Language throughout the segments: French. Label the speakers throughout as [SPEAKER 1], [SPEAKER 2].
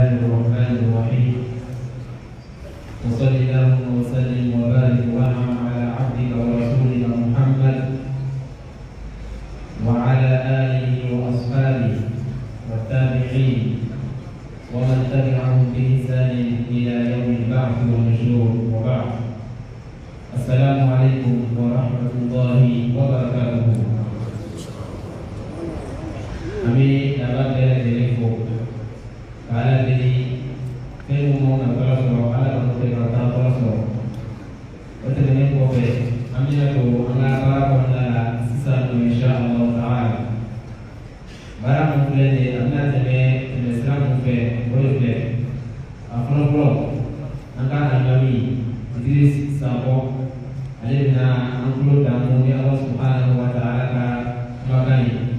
[SPEAKER 1] الرحمن الرحيم وصل اللهم وسلم وبارك وانعم على عبدك ورسولك محمد وعلى آله وأصحابه والتابعين ومن تبعهم بإحسان إلى يوم البعث والنشور وبعد. السلام عليكم ورحمة الله وبركاته. Kami dapat telefon kalau jadi film mau nak terus ada orang terus terus betul ni kopi kami aku angkat pada sisa insyaAllah Taala barang mungkin ni anda jadi Islam mungkin boleh afro angkat kami Idris Sabo alina angkut dan mungkin Allah Subhanahu Wa Taala makai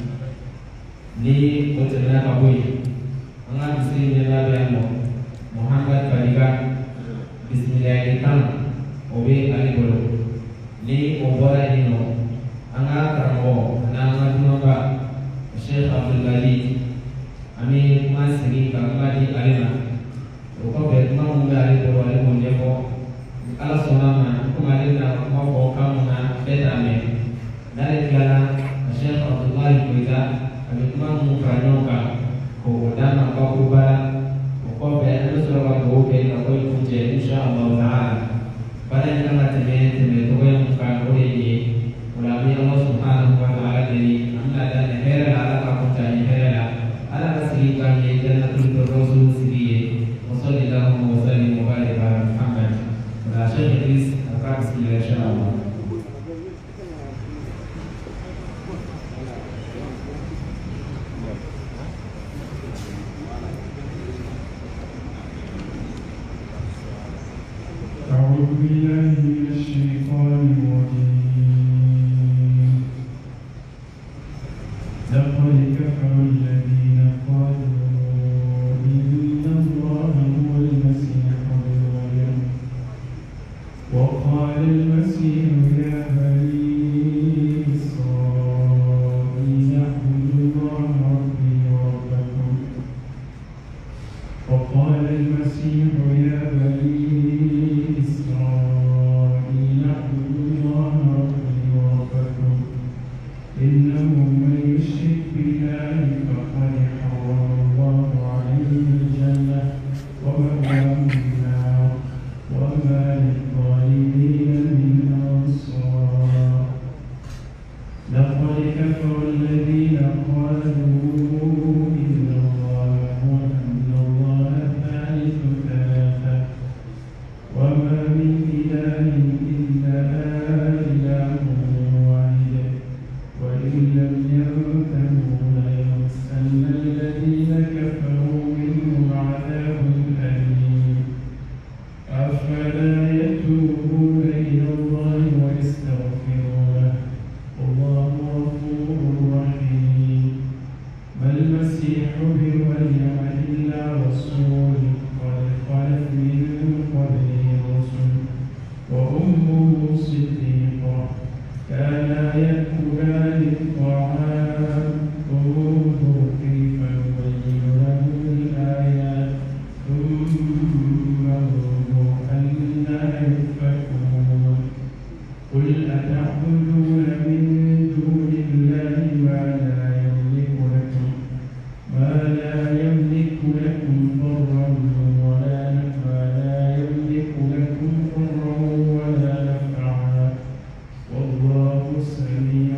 [SPEAKER 1] ni bercerita kabui angkat Bismillahirrahmanirrahim Muhammad Barika Bismillahirrahmanirrahim Obe Alibolo ni obora ino angkat Rambo nama Dumaba Syekh Abdul Ghani Amin Masri Kakadi Alina Uko Betma Munda Alibolo Alibolo Jeko Ala Sonama Kumalin na Moko Kamuna Betame Dari Kala Syekh Abdul Ghani Kuita Abitma Mukranyoka Kudama Kakuba Uko Betma Surawa Goke Kako Ikunje InsyaAllah Ta'ala pada yang kami temui itu yang bukan oleh ini ulama Allah Subhanahu Wa Taala dari anda dan hera ala kamu cari hera ala kasih kami jannatul rasul sendiri wasallallahu wasallim mubarak ala Muhammad wa Syekh Idris akan bismillah insyaallah.
[SPEAKER 2] أعوذ بالله من الشيطان الرجيم لقد كفر الذين قالوا إن الله هو المسيح ابن مريم وقال المسيح يا بني إسرائيل اعبدوا الله ربي وربكم وقال المسيح يا بني إنه من يشرك بالله فقد حرم الله عليه الجنة ومأواه النار وما للظالمين من أنصار. لقد كفر الذين قالوا إن الله ثالث ثلاثة وما من إله إلا إله واحد وإن لم ينتهوا ليمسن الذين كفروا منهم عذاب أليم. أفلا يتوبون إلى الله ويستغفرونه والله غفور رحيم. ما المسيح ابن مريم إلا رسول قد خلت من قبله الرسل وأمه صديقة كانا يأكلان الطعام انظر كيف نبين لهم الآيات ثم انظر أنا يؤفكون. قل أتعبدون من دون الله ما لا يملك لكم ضرا ولا نفعا والله سميع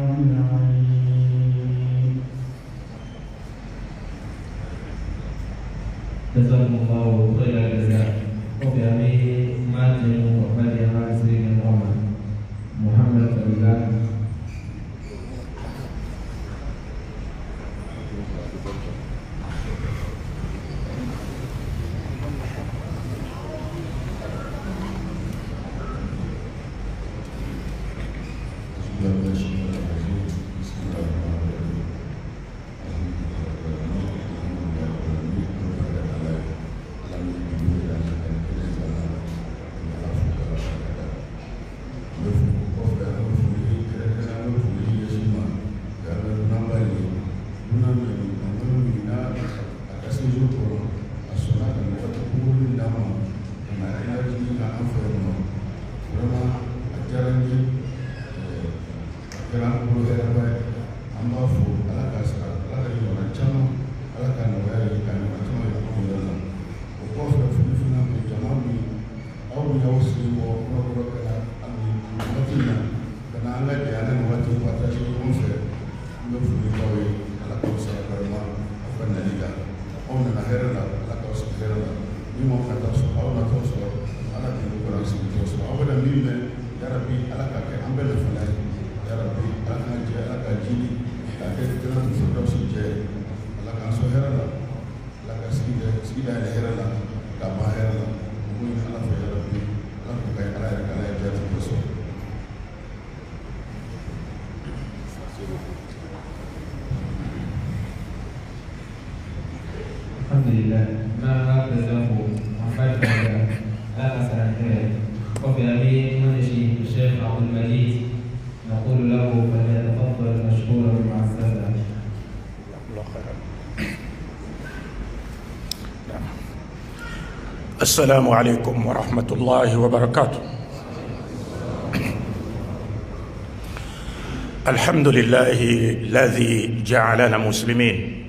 [SPEAKER 2] عليم.
[SPEAKER 1] Jazakumullahu khairan jazaa. Kopi kami majmu kepada yang Sri Muhammad Barika.
[SPEAKER 3] mime ya rabbi ala ka ke ambele fulay ya rabbi ala ka je ala ka jini ka ke tran so do so je ala ka so herala ala ka sigida le herala ka ma herala mu ala fa ya rabbi ala ko kay ala ya jati so
[SPEAKER 1] alhamdulillah ma hada lahu afadaka la asrante وفي أبي منشي الشيخ عبد المجيد نقول له فليتفضل مشكورا مع السادة.
[SPEAKER 4] السلام عليكم ورحمة الله وبركاته. الحمد لله الذي جعلنا مسلمين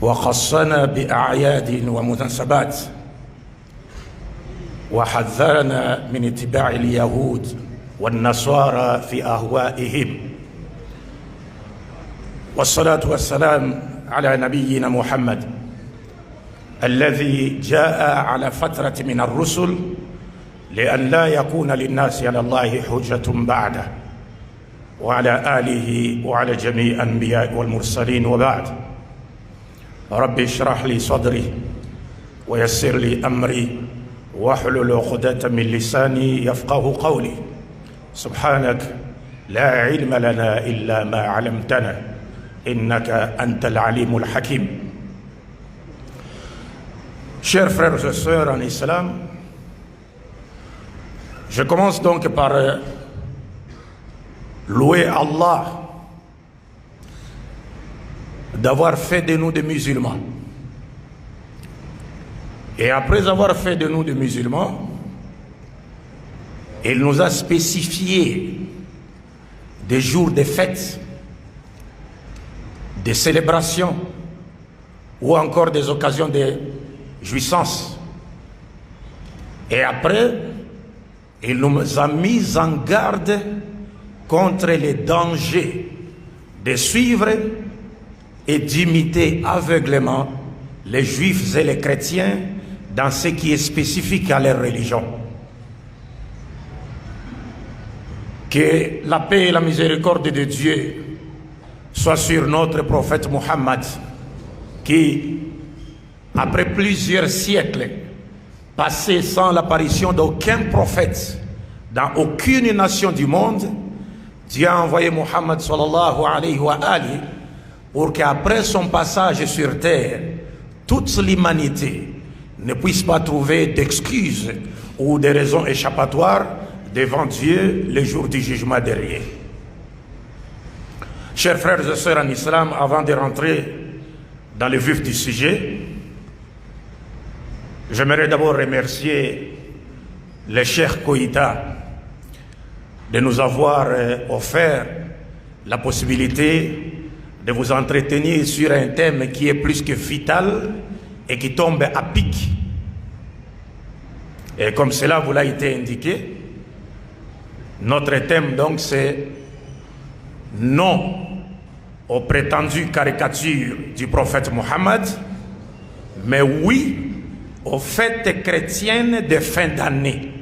[SPEAKER 4] وخصنا بأعياد ومناسبات وحذرنا من اتباع اليهود والنصارى في أهوائهم، والصلاة والسلام على نبينا محمد الذي جاء على فترة من الرسل لأن لا يكون للناس على الله حجة بعده، وعلى آله وعلى جميع الأنبياء والمرسلين، وبعد. رب اشرح لي صدري ويسر لي أمري واحلل عقدة من لساني يفقه قولي. سبحانك لا علم لنا إلا ما علمتنا إنك أنت العليم الحكيم. Chers frères et sœurs en islam, je commence donc par louer Allah d'avoir fait de nous des musulmans. Et après avoir fait de nous des musulmans, il nous a spécifié des jours de fêtes, des célébrations ou encore des occasions de jouissance. Et après, il nous a mis en garde contre les dangers de suivre et d'imiter aveuglément les juifs et les chrétiens dans ce qui est spécifique à leur religion. Que la paix et la miséricorde de Dieu soient sur notre prophète Mohammed, qui, après plusieurs siècles passés sans l'apparition d'aucun prophète dans aucune nation du monde, Dieu a envoyé Mohammed sallallahu alayhi wa alihi pour qu'après son passage sur terre, toute l'humanité ne puisse pas trouver d'excuses ou de raisons échappatoires devant Dieu le jour du jugement dernier. Chers frères et sœurs en islam, avant de rentrer dans le vif du sujet, j'aimerais d'abord remercier le Cheikh Koïta de nous avoir offert la possibilité de vous entretenir sur un thème qui est plus que vital et qui tombe à pic. Et comme cela vous l'a été indiqué, notre thème donc c'est non aux prétendues caricatures du prophète Mohammed, mais oui aux fêtes chrétiennes de fin d'année.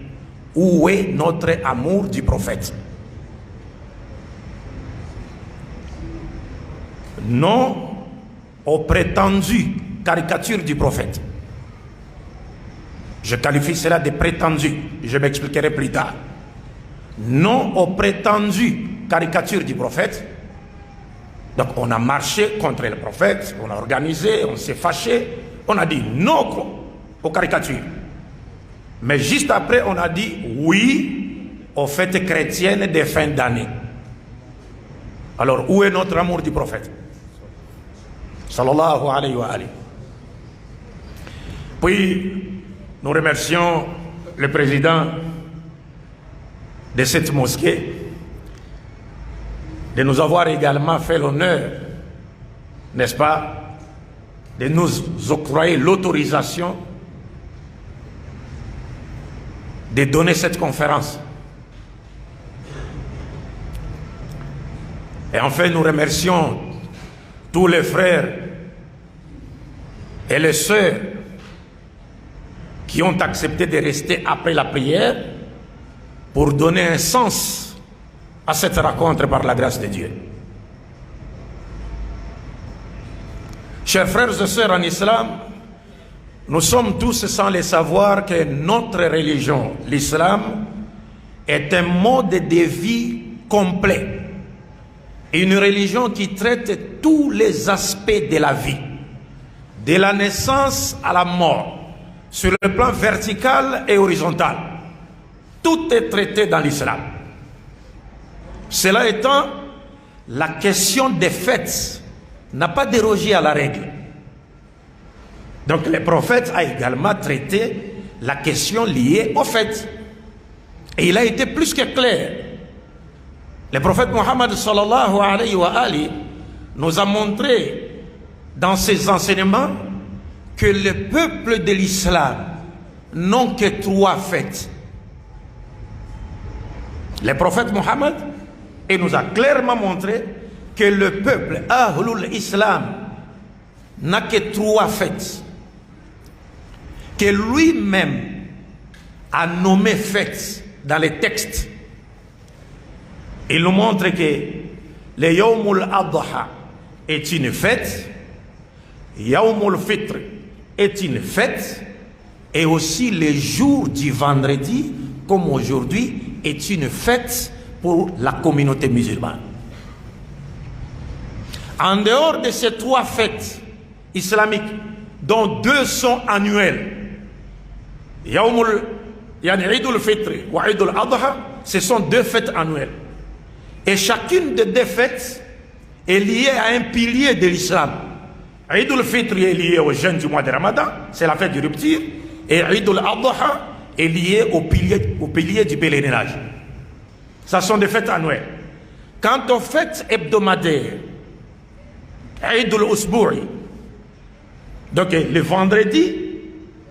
[SPEAKER 4] Où est notre amour du prophète? Non aux prétendues caricatures du prophète. Je qualifie cela de prétendu. Je m'expliquerai plus tard. Non aux prétendues caricatures du prophète. Donc on a marché contre le prophète, on a organisé, on s'est fâché, on a dit non aux caricatures. Mais juste après, on a dit oui aux fêtes chrétiennes de fin d'année. Alors, où est notre amour du prophète? Sallallahu alayhi wa alayhi. Puis, nous remercions le président de cette mosquée de nous avoir également fait l'honneur, n'est-ce pas, de nous octroyer l'autorisation de donner cette conférence. Et enfin, nous remercions tous les frères et les sœurs qui ont accepté de rester après la prière pour donner un sens à cette rencontre par la grâce de Dieu. Chers frères et sœurs en islam, nous sommes tous sans le savoir que notre religion, l'islam, est un mode de vie complet. Une religion qui traite tous les aspects de la vie, de la naissance à la mort, sur le plan vertical et horizontal. Tout est traité dans l'islam. Cela étant, la question des fêtes n'a pas dérogé à la règle. Donc le prophète a également traité la question liée aux fêtes. Et il a été plus que clair. Le prophète Mohammed sallallahu alayhi wa ali nous a montré dans ses enseignements que le peuple de l'islam n'ont que 3 fêtes. Le prophète Mohammed nous a clairement montré que le peuple Ahlul Islam n'a que 3 fêtes, que lui-même a nommé fêtes dans les textes. Il nous montre que le Yawmul Adha est une fête, Yawmul Fitr est une fête, et aussi le jour du vendredi, comme aujourd'hui, est une fête pour la communauté musulmane. En dehors de ces 3 fêtes islamiques, dont 2 sont annuelles, Yawmul Eid al-Fitr et Eid al-Adha, ce sont 2 fêtes annuelles. Et chacune des 2 fêtes est liée à un pilier de l'islam. Eid al-Fitr est lié au jeûne du mois de Ramadan, c'est la fête du rupture, et Eid al-Adha est lié au pilier du pèlerinage. Ça sont des fêtes annuelles. Quant aux fêtes hebdomadaires, Eid al-Usbu'i, donc le vendredi,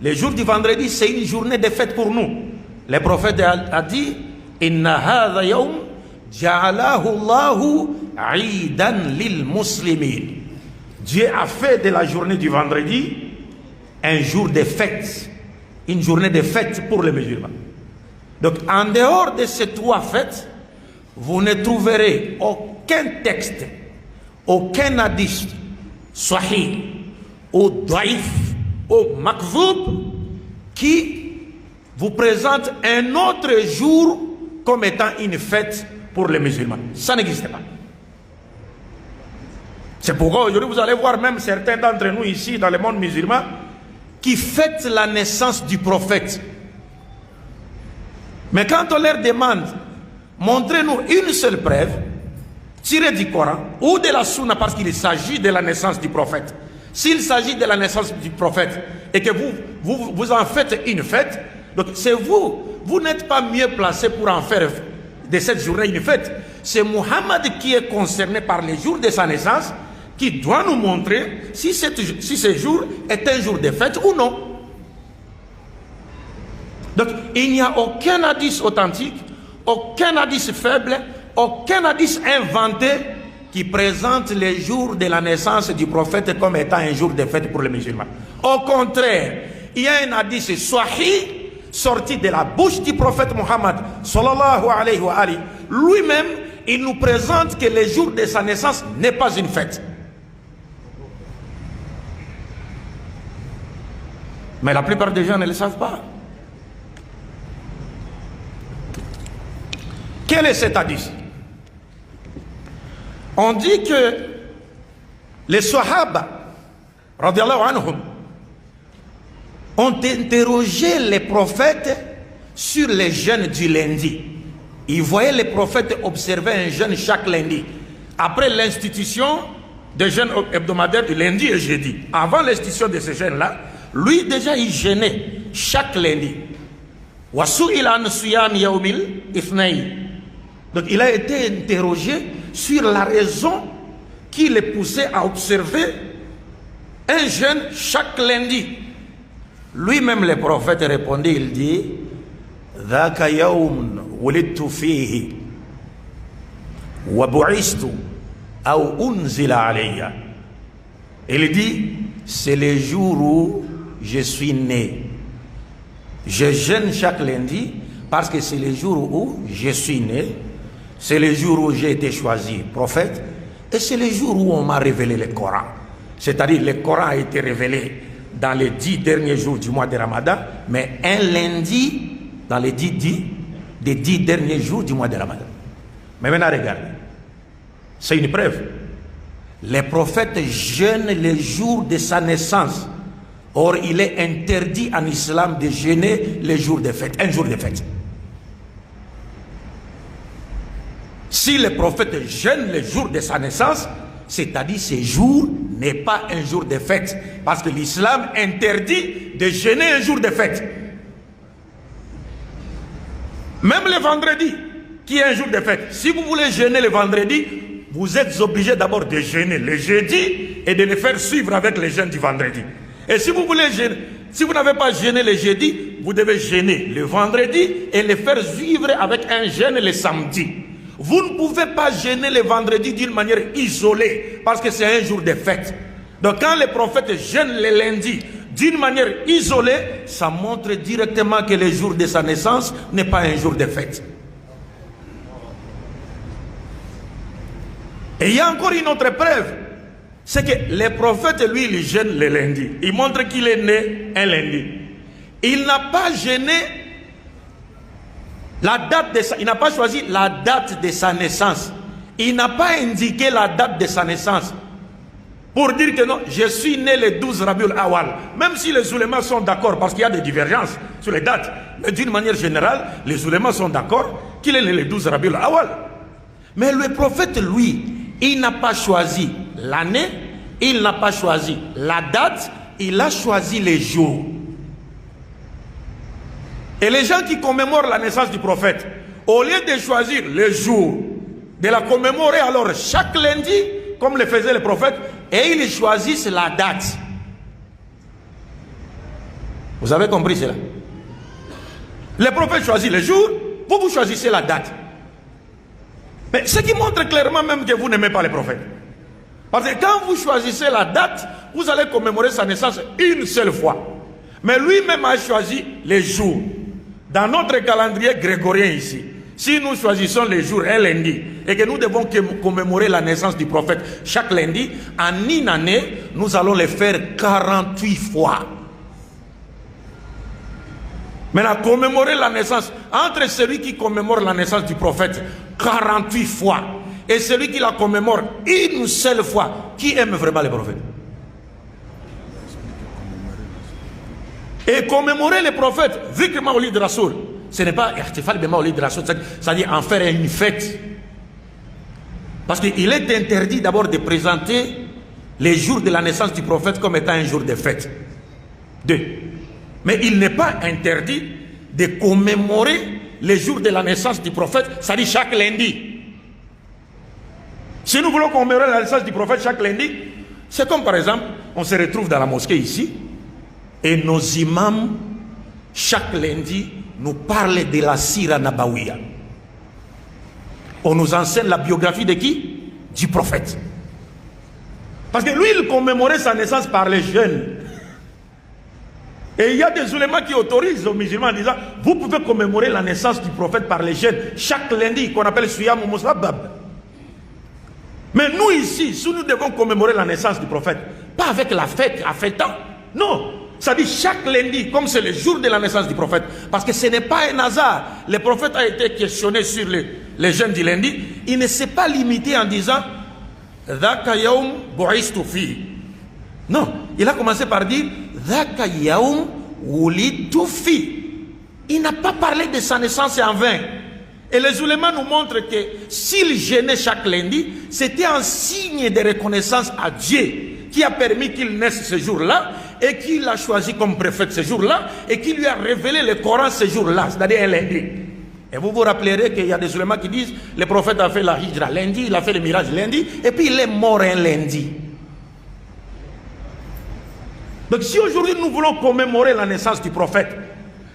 [SPEAKER 4] le jour du vendredi, c'est une journée de fête pour nous. Le prophète a dit Inna hadha yawm ja'alahu Allahu 'idan lil muslimin. Dieu a fait de la journée du vendredi un jour de fête, une journée de fête pour les musulmans. Donc en dehors de ces 3 fêtes, vous ne trouverez aucun texte, aucun hadith sahih ou daïf ou makzoub qui vous présente un autre jour comme étant une fête pour les musulmans. Ça n'existe pas. C'est pourquoi aujourd'hui vous allez voir même certains d'entre nous ici dans le monde musulman qui fêtent la naissance du prophète. Mais quand on leur demande, montrez-nous une seule preuve tirée du Coran ou de la Sunna, parce qu'il s'agit de la naissance du prophète. S'il s'agit de la naissance du prophète et que vous en faites une fête, donc c'est vous n'êtes pas mieux placé pour en faire de cette journée une fête. C'est Muhammad qui est concerné par le jour de sa naissance qui doit nous montrer si ce jour est un jour de fête ou non. Donc il n'y a aucun hadith authentique, aucun hadith faible, aucun hadith inventé qui présente les jours de la naissance du prophète comme étant un jour de fête pour les musulmans. Au contraire, il y a un hadith sahih sorti de la bouche du prophète Mohammed sallallahu alayhi wa ali. Lui-même, il nous présente que le jour de sa naissance n'est pas une fête. Mais la plupart des gens ne le savent pas. Quel est cet hadith? On dit que les Sahaba, radiyallahu anhum, ont interrogé les prophètes sur les jeûnes du lundi. Ils voyaient les prophètes observer un jeûne chaque lundi. Après l'institution des jeûnes hebdomadaires du lundi et jeudi, avant l'institution de ces jeûnes-là, lui déjà il jeûnait chaque lundi. Donc il a été interrogé sur la raison qui les poussait à observer un jeûne chaque lundi. Lui-même, le prophète répondait, il dit Dhaka yawm wulidtu fihi wa bu'istu aw unzila alayya. Il dit c'est le jour où je suis né Je jeûne chaque lundi parce que c'est le jour où je suis né, c'est le jour où j'ai été choisi prophète, et c'est le jour où on m'a révélé le Coran. C'est-à-dire le Coran a été révélé dans les 10 derniers jours du mois de Ramadan, mais un lundi dans les 10 derniers jours du mois de Ramadan. Mais maintenant regardez, c'est une preuve. Les prophètes jeûnent le jour de sa naissance. Or, il est interdit en islam de jeûner les jours de fête, un jour de fête. Si le prophète jeûne le jour de sa naissance, c'est-à-dire ce jour n'est pas un jour de fête. Parce que l'islam interdit de jeûner un jour de fête. Même le vendredi, qui est un jour de fête. Si vous voulez jeûner le vendredi, vous êtes obligé d'abord de jeûner le jeudi et de le faire suivre avec le jeûne du vendredi. Et si vous voulez jeûner, si vous n'avez pas jeûné le jeudi, vous devez jeûner le vendredi et le faire suivre avec un jeûne le samedi. Vous ne pouvez pas jeûner le vendredi d'une manière isolée parce que c'est un jour de fête. Donc quand les prophètes jeûnent le lundi d'une manière isolée, ça montre directement que le jour de sa naissance n'est pas un jour de fête. Et il y a encore une autre preuve, c'est que les prophètes, lui, il jeûne le lundi. Il montre qu'il est né un lundi. Il n'a pas jeûné la date de sa, il n'a pas choisi la date de sa naissance. Il n'a pas indiqué la date de sa naissance pour dire que non, je suis né le 12 Rabiul Awal. Même si les oulémas sont d'accord, parce qu'il y a des divergences sur les dates, mais d'une manière générale, les oulémas sont d'accord qu'il est né le 12 Rabiul Awal. Mais le prophète, lui, il n'a pas choisi l'année, il n'a pas choisi la date, il a choisi les jours. Et les gens qui commémorent la naissance du prophète, au lieu de choisir le jour, de la commémorer alors chaque lundi, comme le faisaient les prophètes, et ils choisissent la date. Vous avez compris cela? Les prophètes choisissent le jour, vous choisissez la date. Mais ce qui montre clairement même que vous n'aimez pas les prophètes. Parce que quand vous choisissez la date, vous allez commémorer sa naissance une seule fois. Mais lui-même a choisi les jours. Dans notre calendrier grégorien ici, si nous choisissons les jours un lundi et que nous devons commémorer la naissance du prophète chaque lundi, en une année, nous allons le faire 48 fois. Maintenant, commémorer la naissance, entre celui qui commémore la naissance du prophète 48 fois et celui qui la commémore une seule fois, qui aime vraiment les prophètes? Et commémorer les prophètes, Zikr Mawlid Rasoul, ce n'est pas Ihtifal bi Mawlid Rasoul, c'est-à-dire en faire une fête. Parce qu'il est interdit d'abord de présenter les jours de la naissance du prophète comme étant un jour de fête. 2. Mais il n'est pas interdit de commémorer les jours de la naissance du prophète, c'est-à-dire chaque lundi. Si nous voulons commémorer la naissance du prophète chaque lundi, c'est comme par exemple, on se retrouve dans la mosquée ici, et nos imams, chaque lundi, nous parlent de la Sira Nabawiya. On nous enseigne la biographie de qui? Du prophète. Parce que lui, il commémorait sa naissance par les jeunes. Et il y a des oulémas qui autorisent aux musulmans en disant, vous pouvez commémorer la naissance du prophète par les jeunes chaque lundi, qu'on appelle Suyam ou Musabab. Mais nous ici, si nous devons commémorer la naissance du prophète, pas avec la fête, à fêtant, non. Ça dit chaque lundi, comme c'est le jour de la naissance du prophète. Parce que ce n'est pas un hasard. Le prophète a été questionné sur les jeûnes du lundi. Il ne s'est pas limité en disant Dhaka yaum bu'istu fi. Non, il a commencé par dire Dhaka yaum wulidtu fi. Il n'a pas parlé de sa naissance en vain. Et les oulémas nous montrent que s'il jeûnait chaque lundi, c'était un signe de reconnaissance à Dieu qui a permis qu'il naisse ce jour-là et qui l'a choisi comme prophète ce jour-là et qui lui a révélé le Coran ce jour-là, c'est-à-dire un lundi. Et vous vous rappellerez qu'il y a des oulémas qui disent le prophète a fait la hijra lundi, il a fait le mirage lundi et puis il est mort un lundi. Donc si aujourd'hui nous voulons commémorer la naissance du prophète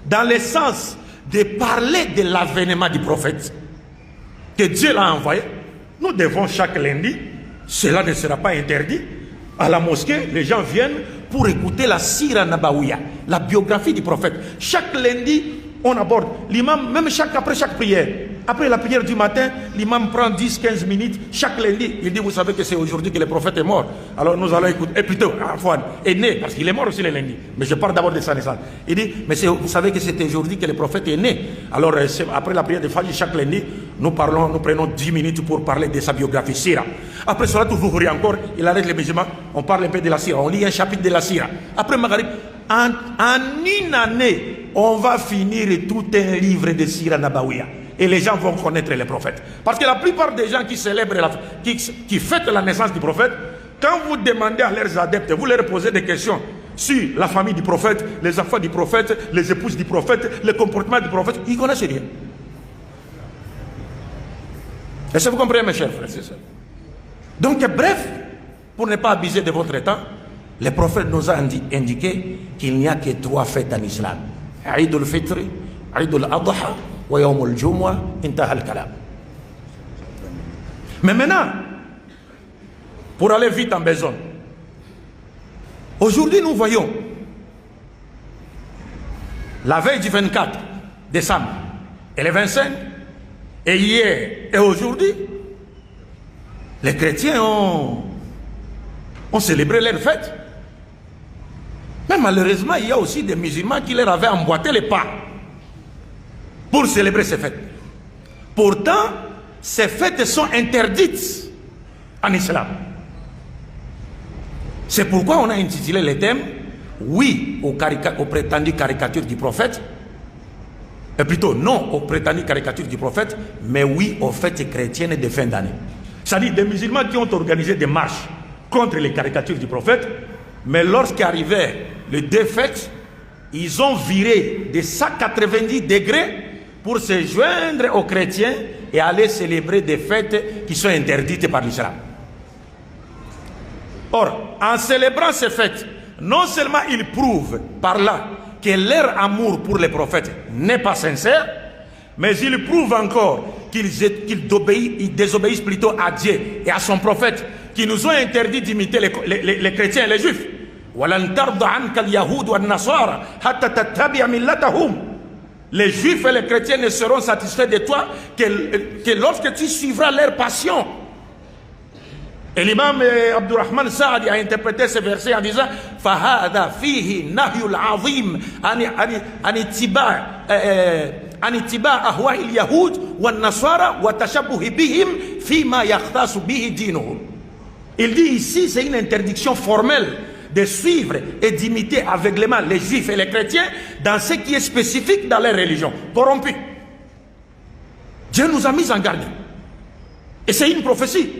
[SPEAKER 4] dans le sens de parler de l'avènement du prophète que Dieu l'a envoyé, nous devons chaque lundi, cela ne sera pas interdit, à la mosquée, les gens viennent pour écouter la Sira Nabawiya, la biographie du prophète. Chaque lundi, on aborde. L'imam, même après chaque prière, après la prière du matin, l'imam prend 10-15 minutes chaque lundi. Il dit, vous savez que c'est aujourd'hui que le prophète est mort. Alors nous allons écouter. Et plutôt, Afouane est né, parce qu'il est mort aussi le lundi. Mais je parle d'abord de sa naissance. Il dit, mais vous savez que c'est aujourd'hui que le prophète est né. Alors après la prière de Fajr, chaque lundi, nous prenons 10 minutes pour parler de sa biographie Sira. Après cela, toujours encore, il arrête les musulmans, on parle un peu de la Sira. On lit un chapitre de la Sira. Après Maghrib, en une année, on va finir tout un livre de Sira Nabawiya. Et les gens vont connaître les prophètes. Parce que la plupart des gens qui célèbrent, qui fêtent la naissance du prophète, quand vous demandez à leurs adeptes, vous leur posez des questions sur la famille du prophète, les enfants du prophète, les épouses du prophète, le comportement du prophète, ils ne connaissent rien. Est-ce que vous comprenez, mes chers frères et sœurs? Donc, bref, pour ne pas abuser de votre temps, le prophète nous a indiqué qu'il n'y a que 3 fêtes en islam. Aïd al-Fitr, Aïd al-Adha, wa Yawm al-Jumu'ah, intaha al-kalam. Mais maintenant, pour aller vite en besogne, aujourd'hui nous voyons la veille du 24 décembre et le 25, et hier et aujourd'hui, les chrétiens ont célébré leur fête. Mais malheureusement, il y a aussi des musulmans qui leur avaient emboîté les pas pour célébrer ces fêtes. Pourtant, ces fêtes sont interdites en islam. C'est pourquoi on a intitulé le thème « Oui aux prétendues caricatures du prophète », plutôt non aux prétendues caricatures du prophète, mais oui aux fêtes chrétiennes de fin d'année. C'est-à-dire des musulmans qui ont organisé des marches contre les caricatures du prophète, mais lorsqu'arrivait le 2 fêtes, ils ont viré de 190 degrés pour se joindre aux chrétiens et aller célébrer des fêtes qui sont interdites par l'islam. Or, en célébrant ces fêtes, non seulement ils prouvent par là que leur amour pour les prophètes n'est pas sincère, mais ils prouvent encore qu'ils désobéissent plutôt à Dieu et à son prophète, qui nous ont interdit d'imiter les chrétiens et les juifs. Les juifs et les chrétiens ne seront satisfaits de toi que lorsque tu suivras leur passion. Et l'imam Abdurrahman Saadi a interprété ce verset en disant فَهَذَا فِيهِ نَهْيُ الْعَظِيمِ عن اتباع أهواء اليهود والنصارى وتشبه بهم فيما يختص به دينهم. Il dit ici, c'est une interdiction formelle de suivre et d'imiter aveuglément les juifs et les chrétiens dans ce qui est spécifique dans leur religion corrompue. Dieu nous a mis en garde. Et c'est une prophétie.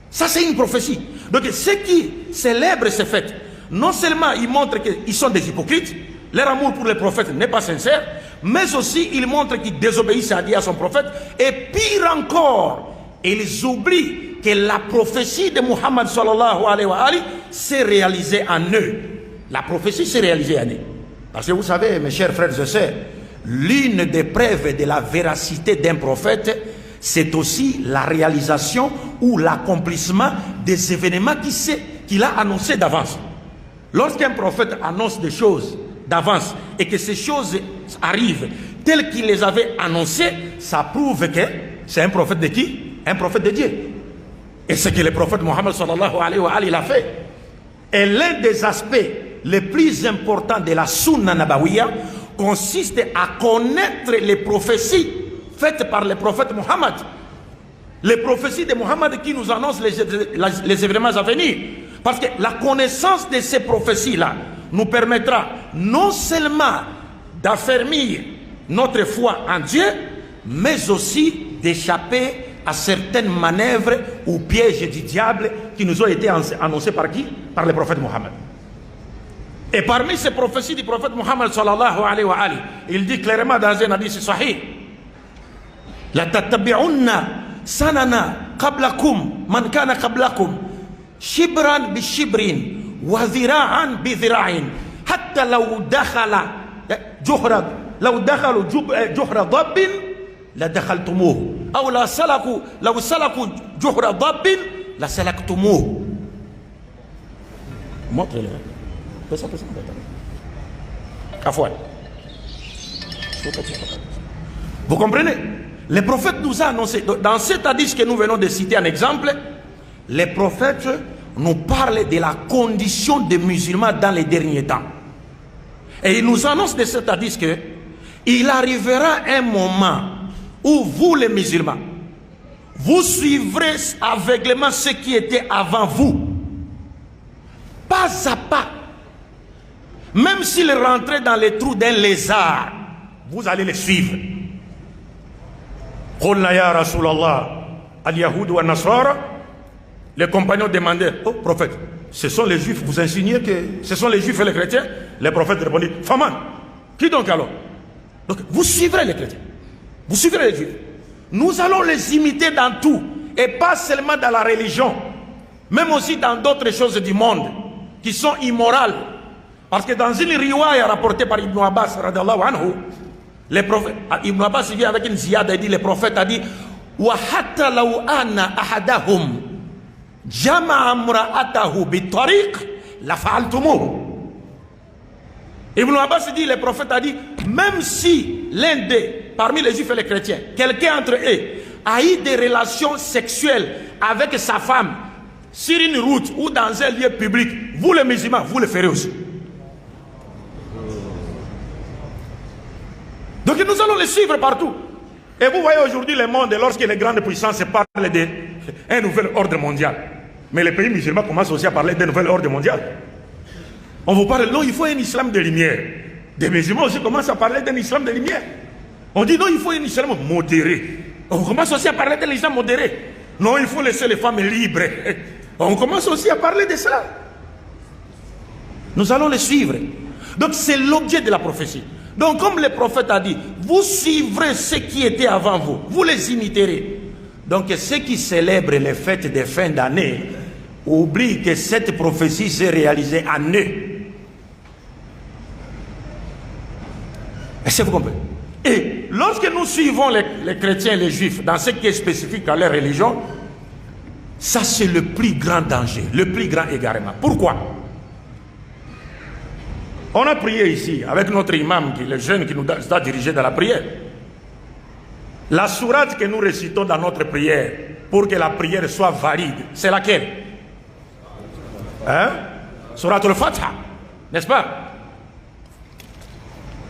[SPEAKER 4] Ça, c'est une prophétie. Donc, ceux qui célèbrent ces fêtes, non seulement ils montrent qu'ils sont des hypocrites, leur amour pour les prophètes n'est pas sincère, mais aussi ils montrent qu'ils désobéissent à Dieu, à son prophète, et pire encore, ils oublient que la prophétie de Muhammad sallallahu alayhi wa sallam s'est réalisée en eux. La prophétie s'est réalisée en eux. Parce que vous savez, mes chers frères et sœurs, l'une des preuves de la véracité d'un prophète, c'est aussi la réalisation ou l'accomplissement des événements qu'il a annoncés d'avance. Lorsqu'un prophète annonce des choses d'avance et que ces choses arrivent telles qu'il les avait annoncées, ça prouve que c'est un prophète de qui? Un prophète de Dieu. Et ce que le prophète Mohammed sallallahu alayhi wa sallam a fait. Et l'un des aspects les plus importants de la sunna nabawiya consiste à connaître les prophéties faites par le prophète Mohammed. Les prophéties de Mohammed qui nous annoncent les événements à venir. Parce que la connaissance de ces prophéties-là nous permettra non seulement d'affermir notre foi en Dieu, mais aussi d'échapper à certaines manœuvres ou pièges du diable qui nous ont été annoncés par qui? Par le prophète Mohammed. Et parmi ces prophéties du prophète Mohammed sallallahu alayhi wa sallam, il dit clairement dans un hadith sahih: La tattabi'unna sanana qablakum man kana qablakum shibran bi shibrin wa dhira'an bi dhira'in hatta law dakhala juhra dabbin la dakhaltumuhu aw law salaku juhra dabbin la salaktumuhu. Montre-le. Vous comprenez? Les prophètes nous ont annoncé, dans cet hadith que nous venons de citer un exemple, les prophètes nous parlent de la condition des musulmans dans les derniers temps. Et ils nous annoncent de cet hadith que il arrivera un moment où vous les musulmans, vous suivrez aveuglément ce qui était avant vous, pas à pas. Même s'ils rentraient dans les trous d'un lézard, vous allez les suivre. Les compagnons demandaient, oh prophète, ce sont les juifs, vous insinuez que ce sont les juifs et les chrétiens? Les prophètes répondaient, Faman, qui donc alors? Donc vous suivrez les chrétiens, vous suivrez les juifs. Nous allons les imiter dans tout, et pas seulement dans la religion, même aussi dans d'autres choses du monde qui sont immorales. Parce que dans une riwaya rapportée par Ibn Abbas, les prophètes, Ibn Abbas vient avec une ziyada, il dit, le prophète a dit, wa hatta law anna ahadahum jama'a imra'atahu bitariq la fa'altumuhu. Ibn Abbas dit, le prophète a dit, même si l'un d'eux, parmi les juifs et les chrétiens, quelqu'un entre eux a eu des relations sexuelles avec sa femme sur une route ou dans un lieu public, vous les musulmans, vous le ferez aussi. Donc nous allons les suivre partout. Et vous voyez aujourd'hui le monde, lorsque les grandes puissances parlent d'un nouvel ordre mondial. Mais les pays musulmans commencent aussi à parler d'un nouvel ordre mondial. On vous parle, non, il faut un islam de lumière. Des musulmans aussi commencent à parler d'un islam de lumière. On dit, non, il faut un islam modéré. On commence aussi à parler d'un islam modéré. Non, il faut laisser les femmes libres. On commence aussi à parler de cela. Nous allons les suivre. Donc c'est l'objet de la prophétie. Donc comme le prophète a dit, vous suivrez ce qui était avant vous, vous les imiterez. Donc ceux qui célèbrent les fêtes de fin d'année oublient que cette prophétie s'est réalisée en eux. Est-ce que vous comprenez? Et lorsque nous suivons les chrétiens et les juifs dans ce qui est spécifique à leur religion, ça c'est le plus grand danger, le plus grand égarement. Pourquoi? On a prié ici avec notre imam, qui est le jeune qui nous a dirigé dans la prière. La sourate que nous récitons dans notre prière pour que la prière soit valide, c'est laquelle? Hein? Sourate al-Fatiha, n'est-ce pas?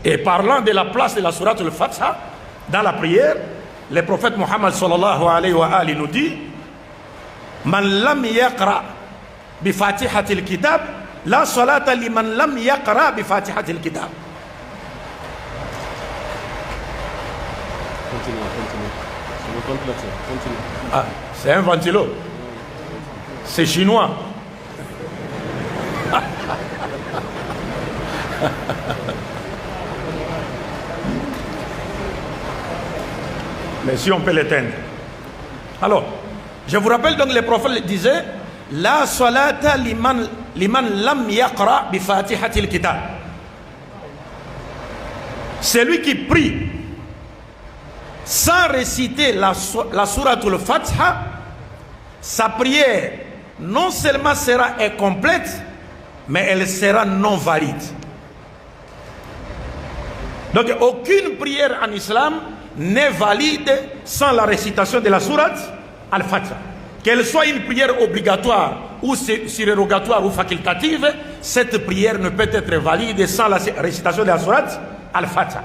[SPEAKER 4] Et parlant de la place de la sourate al-Fatiha dans la prière, le prophète Muhammad sallallahu alayhi wa alihi nous dit, Man lam yaqra bi fatihatil kitab la salata liman lam yaqra bi fatihatil kitab. Continue. Ah, c'est un ventilo. C'est chinois. Mais si on peut l'éteindre. Alors, je vous rappelle donc, les prophètes disaient, La salata liman lam yaqra bi fatihatil kitab. Celui qui prie sans réciter la sourate al-Fatiha, sa prière non seulement sera incomplète, mais elle sera non valide. Donc aucune prière en islam n'est valide sans la récitation de la sourate al-Fatiha. Qu'elle soit une prière obligatoire ou surrogatoire ou facultative, cette prière ne peut être valide sans la récitation de la sourate al-Fatiha.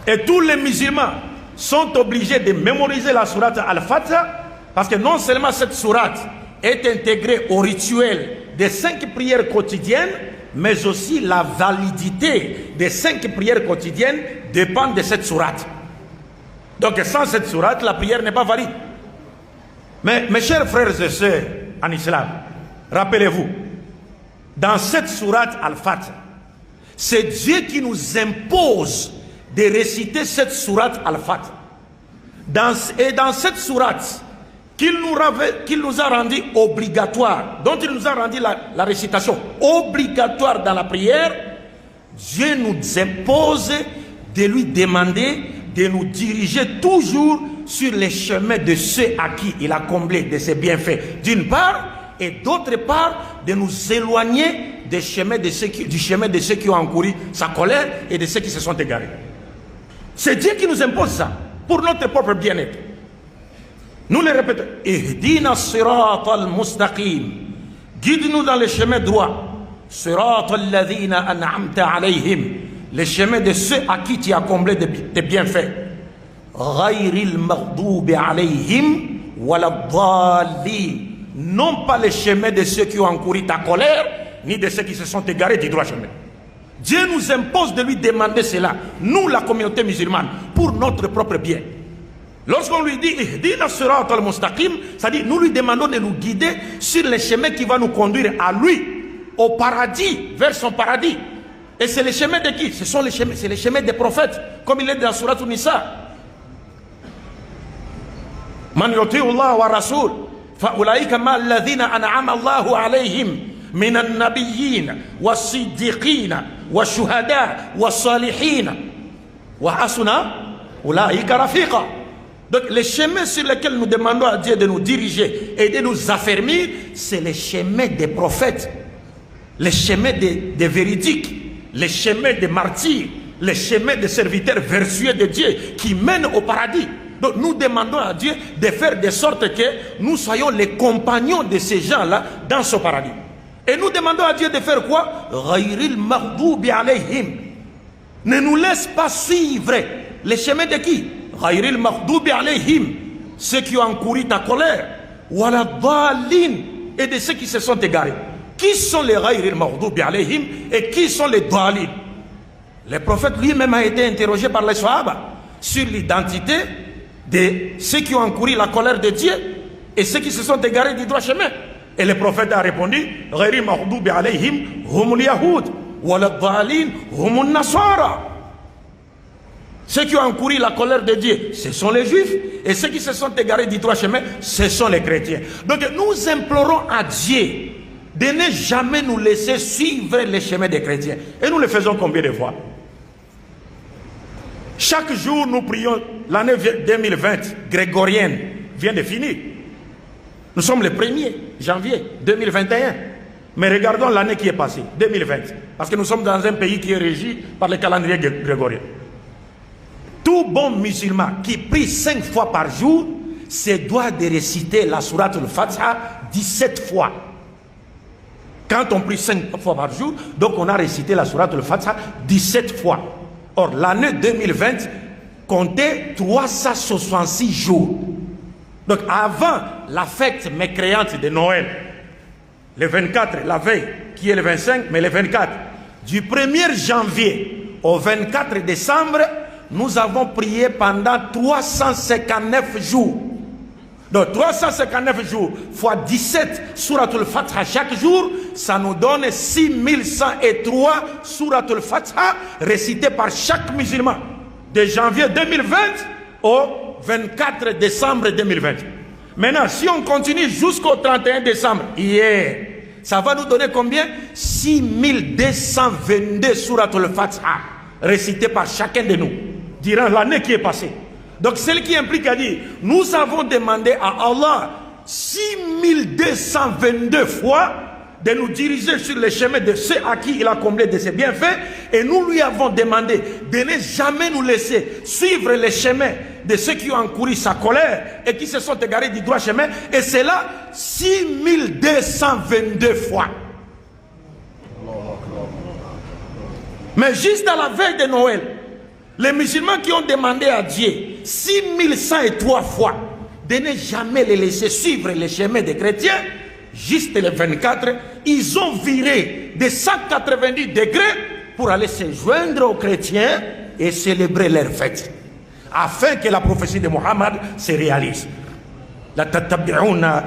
[SPEAKER 4] Et tous les musulmans sont obligés de mémoriser la sourate al-Fatiha, parce que non seulement cette sourate est intégrée au rituel des 5 prières quotidiennes, mais aussi la validité des 5 prières quotidiennes dépend de cette sourate. Donc sans cette sourate, la prière n'est pas valide. Mais mes chers frères et sœurs en islam, rappelez-vous, dans cette sourate al-Fatiha, c'est Dieu qui nous impose de réciter cette sourate al-Fatiha. Et dans cette sourate qu'il nous a rendu obligatoire, dont il nous a rendu la récitation obligatoire dans la prière, Dieu nous impose de lui demander de nous diriger toujours sur les chemins de ceux à qui il a comblé de ses bienfaits, d'une part, et d'autre part de nous éloigner du chemin de ceux qui ont encouru sa colère et de ceux qui se sont égarés. C'est Dieu qui nous impose ça pour notre propre bien-être. Nous le répétons. Ihdina sirata al-mustaqim. Guide-nous dans le chemin droit. Sirata alladhina an'amta alayhim. Le chemin de ceux à qui tu as comblé des bienfaits. Ghayril maghdubi alayhim waladdallin. Non pas le chemin de ceux qui ont encouru ta colère, ni de ceux qui se sont égarés du droit chemin. Dieu nous impose de lui demander cela, nous la communauté musulmane, pour notre propre bien. Lorsqu'on lui dit Ihdina sirata al-mustaqim, c'est-à-dire nous lui demandons de nous guider sur le chemin qui va nous conduire à lui, au paradis, vers son paradis. Et c'est le chemin de qui? C'est le chemin des prophètes, comme il est dans Surat An-Nisa. Man yuti'u Allah wa rasul fa ulaika ma alladhina an'ama Allahu alayhim min an-nabiyyin was-siddiqin wash-shuhada was-salihin wa hasuna ulaika rafiqa. Donc le chemin sur lequel nous demandons à Dieu de nous diriger et de nous affermir, c'est le chemin des prophètes, le chemin des véridiques, le chemin des martyrs, le chemin des serviteurs vertueux de Dieu qui mènent au paradis. Donc nous demandons à Dieu de faire de sorte que nous soyons les compagnons de ces gens-là dans ce paradis. Et nous demandons à Dieu de faire quoi? Ghayril maghdubi alayhim. Ne nous laisse pas suivre les chemins de qui? Ghayril maghdubi alayhim. Ceux qui ont encouru ta colère. Waladdallin. Et de ceux qui se sont égarés. Qui sont les Ghayril maghdubi alayhim et qui sont les dallin? Le prophète lui-même a été interrogé par les Sahaba sur l'identité de ceux qui ont encouru la colère de Dieu et ceux qui se sont égarés du droit chemin. Et le prophète a répondu Ghayril maghdubi alayhim humul yahoud waladdallin humun nasara. Ceux qui ont encouru la colère de Dieu, ce sont les juifs, et ceux qui se sont égarés du droit chemin, ce sont les chrétiens. Donc nous implorons à Dieu de ne jamais nous laisser suivre les chemins des chrétiens. Et nous le faisons combien de fois? Chaque jour, nous prions. L'année 2020 grégorienne vient de finir. Nous sommes le 1er janvier 2021. Mais regardons l'année qui est passée, 2020. Parce que nous sommes dans un pays qui est régi par le calendrier grégorien. Tout bon musulman qui prie 5 fois par jour se doit de réciter la sourate al-Fatiha 17 fois. Quand on prie 5 fois par jour, donc on a récité la sourate al-Fatiha 17 fois. Or, l'année 2020 comptait 366 jours. Donc, avant la fête mécréante de Noël, le 24, la veille, qui est le 25, mais le 24, du 1er janvier au 24 décembre, nous avons prié pendant 359 jours. Donc 359 jours fois 17 Suratul Fatiha chaque jour, ça nous donne 6103 Suratul Fatiha récitées par chaque musulman de janvier 2020 au 24 décembre 2020. Maintenant, si on continue jusqu'au 31 décembre, hier, ça va nous donner combien? 6222 Suratul Fatiha récitées par chacun de nous durant l'année qui est passée. Donc, celle qui implique à dire, nous avons demandé à Allah 6222 fois de nous diriger sur le chemin de ceux à qui il a comblé de ses bienfaits, et nous lui avons demandé de ne jamais nous laisser suivre le chemin de ceux qui ont encouru sa colère et qui se sont égarés du droit chemin, et c'est là 6222 fois. Mais juste à la veille de Noël, les musulmans qui ont demandé à Dieu 6103 fois de ne jamais les laisser suivre les chemins des chrétiens, juste le 24, ils ont viré de 190 degrés pour aller se joindre aux chrétiens et célébrer leur fête, afin que la prophétie de Mohammed se réalise. La tattabi'una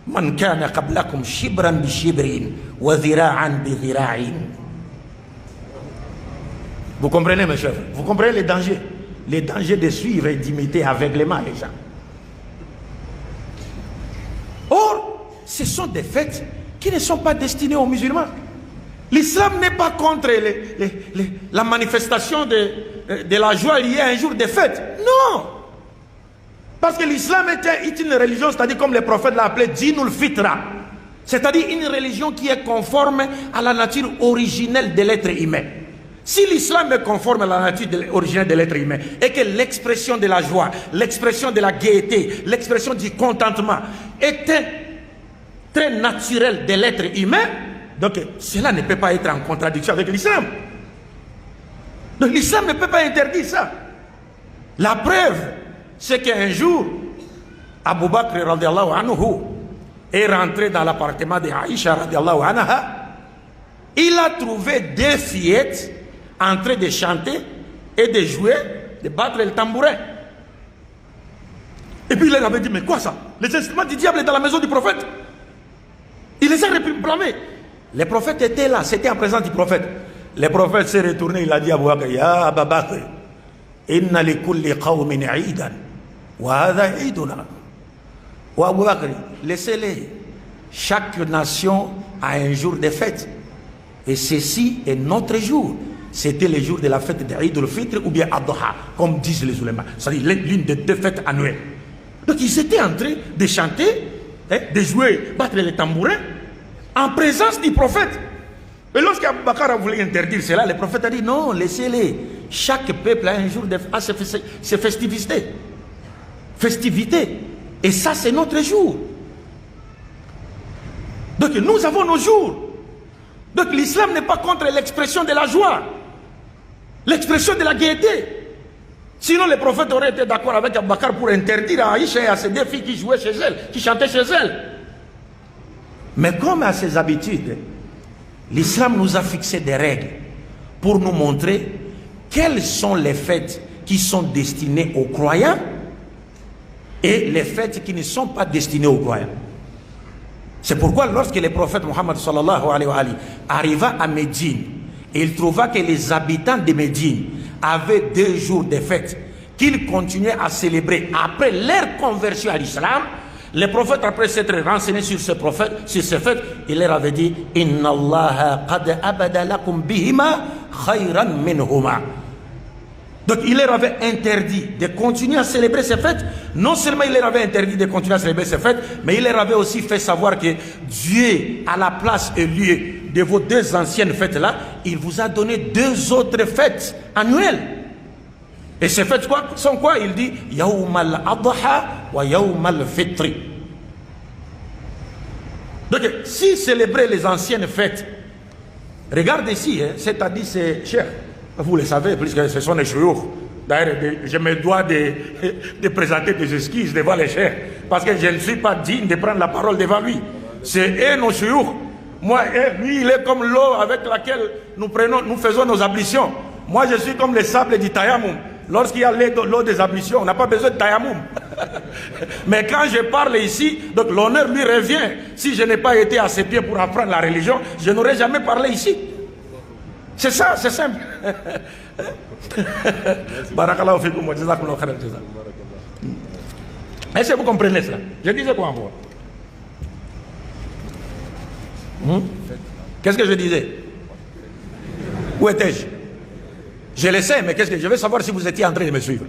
[SPEAKER 4] man kana qablakum shibran bi shibrin wa dhira'an bi dhira'in. Vous comprenez, mes chers? Vous comprenez les dangers? Les dangers de suivre et d'imiter aveuglément les gens. Or, ce sont des fêtes qui ne sont pas destinées aux musulmans. L'islam n'est pas contre la manifestation de la joie liée à un jour de fête. Non! Parce que l'islam est une religion, c'est-à-dire comme les prophètes l'appelaient Dinul Fitra. C'est-à-dire une religion qui est conforme à la nature originelle de l'être humain. Si l'islam est conforme à la nature originelle de l'être humain et que l'expression de la joie, l'expression de la gaieté, l'expression du contentement était très naturelle de l'être humain, donc cela ne peut pas être en contradiction avec l'islam. Donc l'islam ne peut pas interdire ça. La preuve, c'est qu'un jour, Abu Bakr radiallahu anhu est rentré dans l'appartement de Aïcha radiallahu anha. Il a trouvé deux fillettes en train de chanter et de jouer, de battre le tambourin. Et puis il leur avait dit, mais quoi ça? Les instruments du diable est dans la maison du prophète. Il les a réclamés. Les prophètes étaient là, c'était en présence du prophète. Le prophète s'est retourné, il a dit à Abu Bakr, Ya Abu Bakr, inna li kulli qawmin eidan, wa hadha eiduna. Wa Abu Bakr, laissez-les. Chaque nation a un jour de fête. Et ceci est notre jour. C'était le jour de la fête d'Eid al-Fitr ou bien Ad-Duha, comme disent les oulémas. C'est-à-dire l'une des deux fêtes annuelles. Donc ils étaient en train de chanter, de jouer, battre les tambourins, en présence du prophète. Et lorsqu'Abu Bakr a voulu interdire cela, le prophète a dit non, laissez-les. Chaque peuple a un jour de ses festivités. Et ça, c'est notre jour. Donc nous avons nos jours. Donc l'islam n'est pas contre l'expression de la joie, l'expression de la gaieté. Sinon le prophète aurait été d'accord avec Abu Bakr pour interdire à Aïcha et à ses deux filles qui jouaient chez elle, qui chantaient chez elle. Mais comme à ses habitudes, l'islam nous a fixé des règles pour nous montrer quelles sont les fêtes qui sont destinées aux croyants et les fêtes qui ne sont pas destinées aux croyants. C'est pourquoi lorsque le prophète Mohammed sallallahu alayhi wa sallam arriva à Médine et il trouva que les habitants de Médine avaient 2 jours de fête qu'ils continuaient à célébrer après leur conversion à l'islam, le prophète, après s'être renseigné sur ce fait, il leur avait dit Inna Allah qad abada lakum bihima khayran minhuma. Donc il leur avait interdit de continuer à célébrer ces fêtes. Non seulement il leur avait interdit de continuer à célébrer ces fêtes, mais il leur avait aussi fait savoir que Dieu, à la place et lieu de vos 2 anciennes fêtes-là, il vous a donné 2 autres fêtes annuelles. Et ces fêtes sont quoi? Il dit Yawm al-Adha wa Yawm al-Fitri. Donc si célébrer les anciennes fêtes, regardez ici, cet hadith c'est cher. Vous le savez, puisque ce sont les chouyours. D'ailleurs, je me dois de présenter des excuses devant les chers, parce que je ne suis pas digne de prendre la parole devant lui. C'est eux nos chouyours. Moi, lui, il est comme l'eau avec laquelle nous faisons nos ablutions. Moi, je suis comme le sable du tayammum. Lorsqu'il y a l'eau des ablutions, on n'a pas besoin de tayammum. Mais quand je parle ici, donc l'honneur lui revient. Si je n'ai pas été à ses pieds pour apprendre la religion, je n'aurais jamais parlé ici. C'est ça, c'est simple. Barakallahu fikum wa jazakumullahu khairan jaza. Est-ce que vous comprenez cela? Je disais quoi encore? Qu'est-ce que je disais? Où étais-je? Je le sais, mais qu'est-ce que je veux savoir si vous étiez en train de me suivre?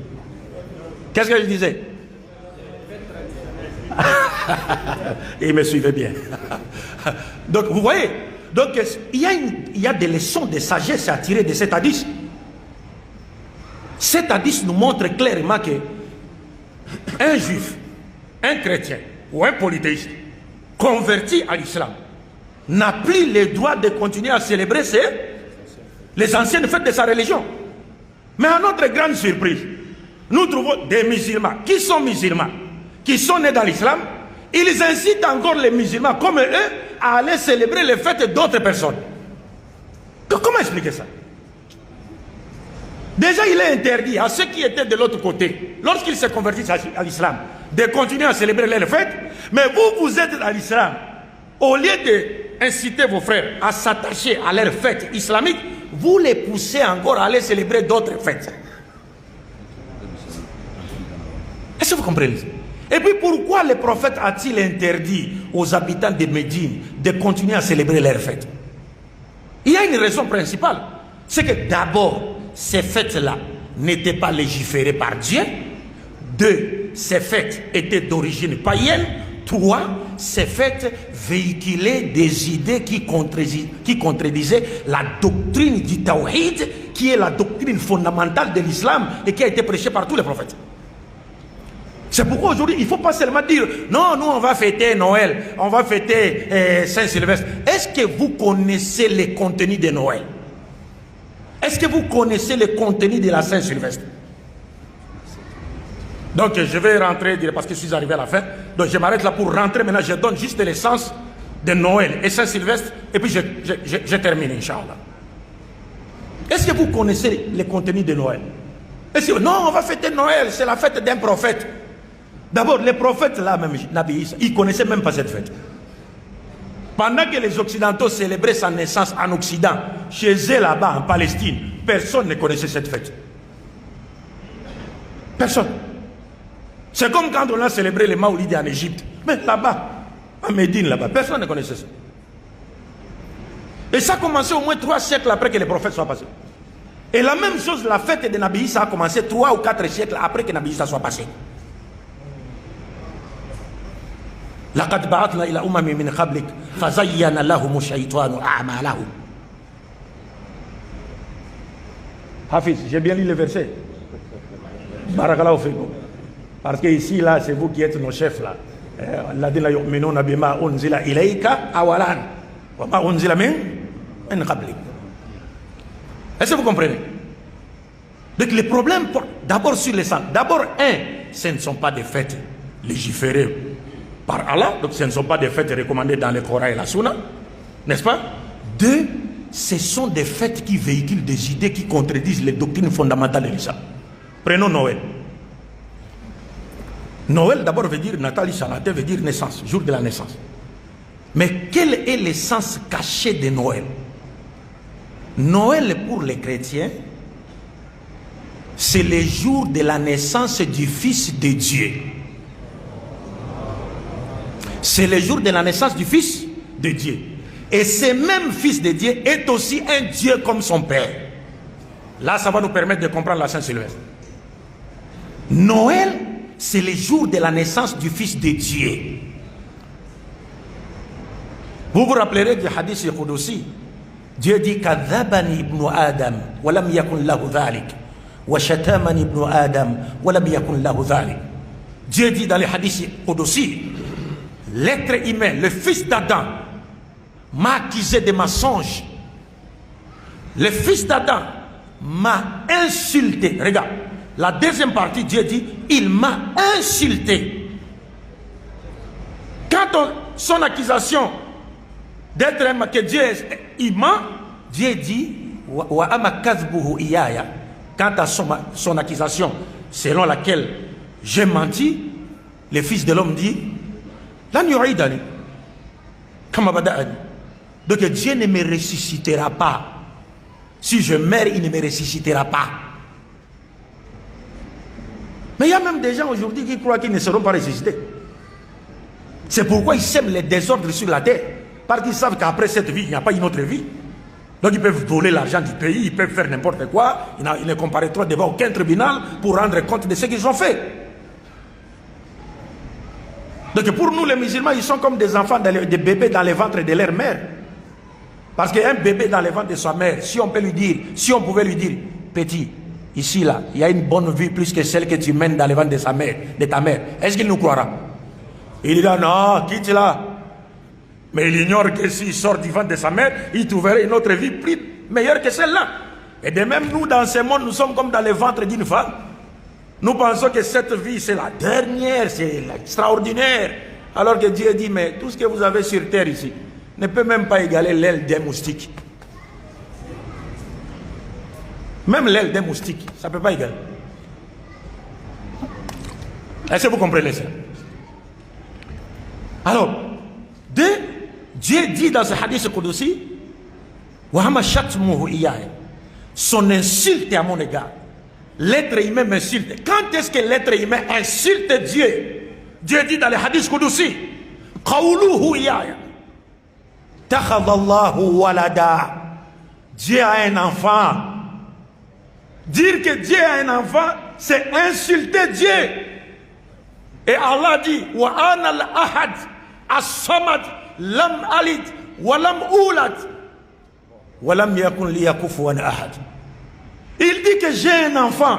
[SPEAKER 4] Qu'est-ce que je disais? Il me suivait bien. Donc vous voyez, donc il y a des leçons de sagesse à tirer de cet hadith. Cet hadith nous montre clairement que un juif, un chrétien ou un polythéiste converti à l'islam n'a plus le droit de continuer à célébrer les anciennes fêtes de sa religion. Mais à notre grande surprise, nous trouvons des musulmans, qui sont nés dans l'islam, ils incitent encore les musulmans comme eux à aller célébrer les fêtes d'autres personnes. Comment expliquer ça? Déjà, il est interdit à ceux qui étaient de l'autre côté, lorsqu'ils se convertissent à l'islam, de continuer à célébrer leurs fêtes. Mais vous êtes à l'islam. Au lieu d'inciter vos frères à s'attacher à leurs fêtes islamiques, vous les poussez encore à aller célébrer d'autres fêtes. Est-ce que vous comprenez? Et puis pourquoi le prophète a-t-il interdit aux habitants de Médine de continuer à célébrer leurs fêtes? Il y a une raison principale. C'est que d'abord, ces fêtes-là n'étaient pas légiférées par Dieu. 2, ces fêtes étaient d'origine païenne. 3, ces fêtes véhiculaient des idées qui contredisaient la doctrine du Tawhid, qui est la doctrine fondamentale de l'islam et qui a été prêchée par tous les prophètes. C'est pourquoi aujourd'hui, il ne faut pas seulement dire non, nous on va fêter Noël, on va fêter Saint-Sylvestre. Est-ce que vous connaissez les contenus de Noël? Est-ce que vous connaissez le contenu de la Saint-Sylvestre? Donc je vais rentrer, parce que je suis arrivé à la fin, donc je m'arrête là pour rentrer. Maintenant je donne juste l'essence de Noël et Saint-Sylvestre, et puis je termine, Inch'Allah. Est-ce que vous connaissez le contenu de Noël? Est-ce que non, on va fêter Noël, c'est la fête d'un prophète. D'abord, les prophètes là, même Nabi Isa, ils ne connaissaient même pas cette fête. Pendant que les Occidentaux célébraient sa naissance en Occident, chez eux là-bas en Palestine, personne ne connaissait cette fête. Personne. C'est comme quand on a célébré les Maoulides en Égypte. Mais là-bas, en Médine, là-bas, personne ne connaissait ça. Et ça a commencé au moins 3 siècles après que les prophètes soient passés. Et la même chose, la fête de Nabi Isa a commencé 3 ou 4 siècles après que Nabi Isa soit passé. لقد بعثنا إلى أمم من قبلك فزين لهم الشيطان أعمالهم. Hafiz, j'ai bien lu le verset. Barakallahu fikum. Parce que ici, là, c'est vous qui êtes nos chefs, là. Alladhina yu'minuna bima unzila ilayka awalan wa ma unzila min qablik. Est-ce que vous comprenez? Donc les problèmes portent d'abord sur les sangs. D'abord, ce ne sont pas des fêtes légiférées par Allah, donc ce ne sont pas des fêtes recommandées dans le Coran et la Sunna, n'est-ce pas? 2, ce sont des fêtes qui véhiculent des idées qui contredisent les doctrines fondamentales de l'islam. Prenons Noël. Noël d'abord veut dire Natali Salate, veut dire naissance, jour de la naissance. Mais quel est le sens caché de Noël? Noël pour les chrétiens, c'est le jour de la naissance du Fils de Dieu. C'est le jour de la naissance du Fils de Dieu. Et ce même Fils de Dieu est aussi un Dieu comme son Père. Là, ça va nous permettre de comprendre la Saint-Sylvestre. Noël, c'est le jour de la naissance du Fils de Dieu. Vous vous rappellerez du hadith Qudsi. Dieu dit Kadhabani ibn Adam, wa lam yakun lahu dhalik. Wa shatamani ibn Adam, wa lam yakun lahu dhalik. Dieu dit dans les hadiths Qudsi, l'être humain, le fils d'Adam, m'a accusé de mensonge. Le fils d'Adam m'a insulté. Regarde, la deuxième partie, Dieu dit, il m'a insulté. Quand son accusation d'être un que Dieu il ment, Dieu dit, quant à son accusation selon laquelle j'ai menti, le fils de l'homme dit, donc Dieu ne me ressuscitera pas. Si je meurs, il ne me ressuscitera pas. Mais il y a même des gens aujourd'hui qui croient qu'ils ne seront pas ressuscités. C'est pourquoi ils sèment les désordres sur la terre. Parce qu'ils savent qu'après cette vie, il n'y a pas une autre vie. Donc ils peuvent voler l'argent du pays, ils peuvent faire n'importe quoi. Ils ne comparaîtront devant aucun tribunal pour rendre compte de ce qu'ils ont fait. Donc pour nous les musulmans, ils sont comme des enfants, des bébés dans les ventres de leur mère. Parce qu'un bébé dans les ventres de sa mère, si on peut lui dire, si on pouvait lui dire, petit, ici là, il y a une bonne vie plus que celle que tu mènes dans les ventres de sa mère, de ta mère. Est-ce qu'il nous croira? Il dira non, quitte là. Mais il ignore que s'il sort du ventre de sa mère, il trouverait une autre vie plus meilleure que celle-là. Et de même nous dans ce monde, nous sommes comme dans le ventre d'une femme. Nous pensons que cette vie, c'est la dernière, c'est l'extraordinaire. Alors que Dieu dit, mais tout ce que vous avez sur terre ici ne peut même pas égaler l'aile d'un moustique. Même l'aile d'un moustique, ça ne peut pas égaler. Est-ce que vous comprenez ça? Alors, Dieu dit dans ce hadith Qudsi, son insulte est à mon égard. L'être humain m'insulte. Quand est-ce que l'être humain insulte Dieu? Dieu dit dans les hadiths Qudsi, Dieu a un enfant. Dire que Dieu a un enfant, c'est insulter Dieu. Et Allah dit, wa ana al-ahad, As-Samad, Lam Alid, Walam Oulad, Walam Yakun Liya Kufuwan Ahad. Il dit que j'ai un enfant,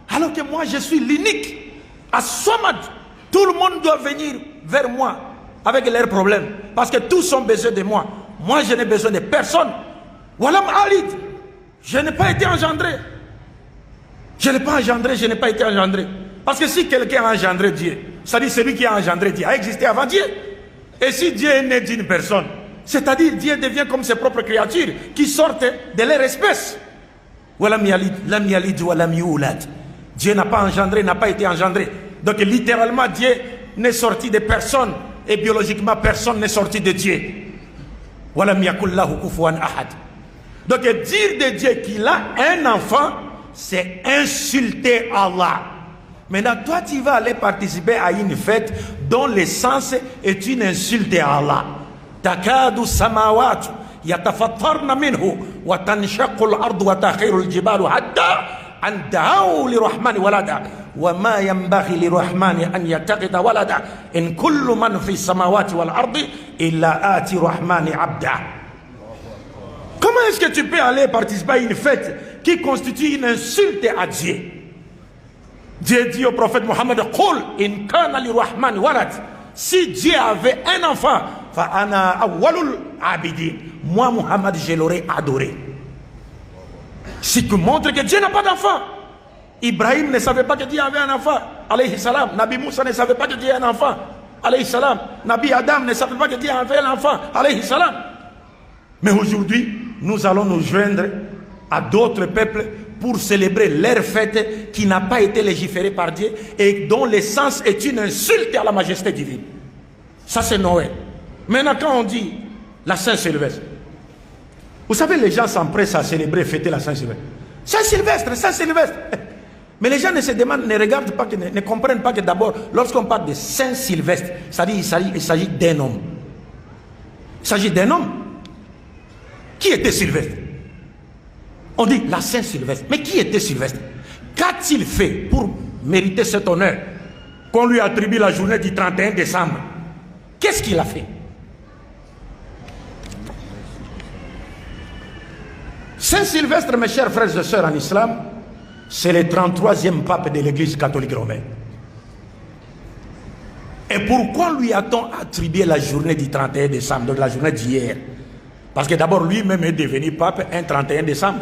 [SPEAKER 4] alors que moi je suis l'unique. As-Samad, tout le monde doit venir vers moi avec leurs problèmes, parce que tous ont besoin de moi. Moi je n'ai besoin de personne. Walam Alid, je n'ai pas été engendré. Je n'ai pas engendré, je n'ai pas été engendré. Parce que si quelqu'un a engendré Dieu, c'est-à-dire celui qui a engendré Dieu a existé avant Dieu. Et si Dieu est né d'une personne, c'est-à-dire Dieu devient comme ses propres créatures qui sortent de leur espèce. Walam yalid, lam yalid, walam yulad. Dieu n'a pas engendré, n'a pas été engendré. Donc littéralement Dieu n'est sorti de personne. Et biologiquement personne n'est sorti de Dieu. Walam yakul lahu kufuwan ahad. Donc dire de Dieu qu'il a un enfant, c'est insulter Allah. Maintenant, toi, tu vas aller participer à une fête dont l'essence est une insulte à Allah. Takadu samawat yatafattarna minhu wa tanshaqu al-ardu wa takhiru al-jibalu hatta an da'u lirahmani walada wa ma yanbaghi lirahmani an yattakhidha walada in kullu man fi samawati wal ardi illa ati rahmani abda. Comment est-ce que tu peux aller participer à une fête qui constitue une insulte à Dieu? Dieu dit au prophète Mohammed, Qul in kana li rahman walad. Si Dieu avait un enfant, fa ana awwalul abidin. Moi, Mohammed, je l'aurais adoré. Ce qui montre que Dieu n'a pas d'enfant. Ibrahim ne savait pas que Dieu avait un enfant, alayhi salam. Nabi Moussa ne savait pas que Dieu avait un enfant, alayhi salam. Nabi Adam ne savait pas que Dieu avait un enfant, alayhi salam. Mais aujourd'hui, nous allons nous joindre à d'autres peuples pour célébrer leur fête qui n'a pas été légiférée par Dieu et dont l'essence est une insulte à la majesté divine. Ça c'est Noël. Maintenant quand on dit la Saint-Sylvestre, vous savez les gens s'empressent à célébrer et fêter la Saint-Sylvestre. Saint-Sylvestre, Saint-Sylvestre. Mais les gens ne se demandent, ne regardent pas, ne comprennent pas que d'abord, lorsqu'on parle de Saint-Sylvestre, c'est-à-dire il s'agit d'un homme. Il s'agit d'un homme. Qui était Sylvestre? On dit la Saint-Sylvestre. Mais qui était Sylvestre? Qu'a-t-il fait pour mériter cet honneur qu'on lui attribue la journée du 31 décembre? Qu'est-ce qu'il a fait? Saint-Sylvestre, mes chers frères et sœurs en islam, c'est le 33e pape de l'église catholique romaine. Et pourquoi lui a-t-on attribué la journée du 31 décembre, donc la journée d'hier? Parce que d'abord lui-même est devenu pape un 31 décembre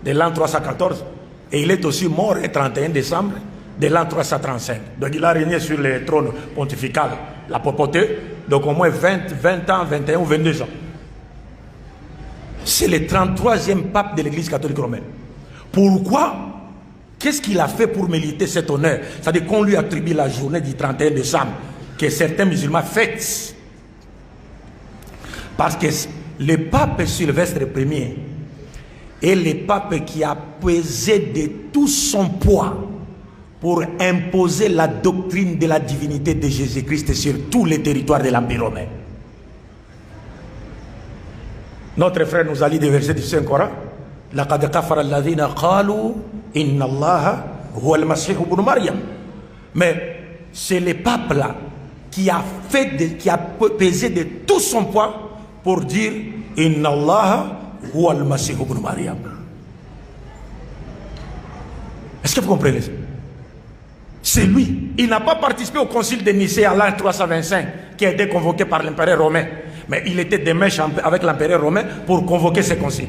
[SPEAKER 4] de l'an 314. Et il est aussi mort un 31 décembre de l'an 335. Donc il a régné sur le trône pontifical, la papauté, donc au moins 20 ans, 21 ou 22 ans. C'est le 33e pape de l'église catholique romaine. Pourquoi? Qu'est-ce qu'il a fait pour mériter cet honneur? C'est-à-dire qu'on lui attribue la journée du 31 décembre, que certains musulmans fêtent. Parce que le pape Sylvestre Ier est le pape qui a pesé de tout son poids pour imposer la doctrine de la divinité de Jésus-Christ sur tous les territoires de l'Empire romain. Notre frère nous a lu des versets du Saint-Coran. لَقَدْ كَفَرَ الَّذِينَ قَالُوا إِنَّ اللَّهَ هُوَ الْمَسِيحُ ابْنُ مَرْيَمَ. Mais c'est le pape là qui a pesé de tout son poids pour dire Inna Allah huwa al-Masih ibn Maryam. Est-ce que vous comprenez ça? C'est lui. Il n'a pas participé au concile de Nicée à l'an 325 qui a été convoqué par l'empereur romain. Mais il était de mèche avec l'empereur romain pour convoquer ce concile.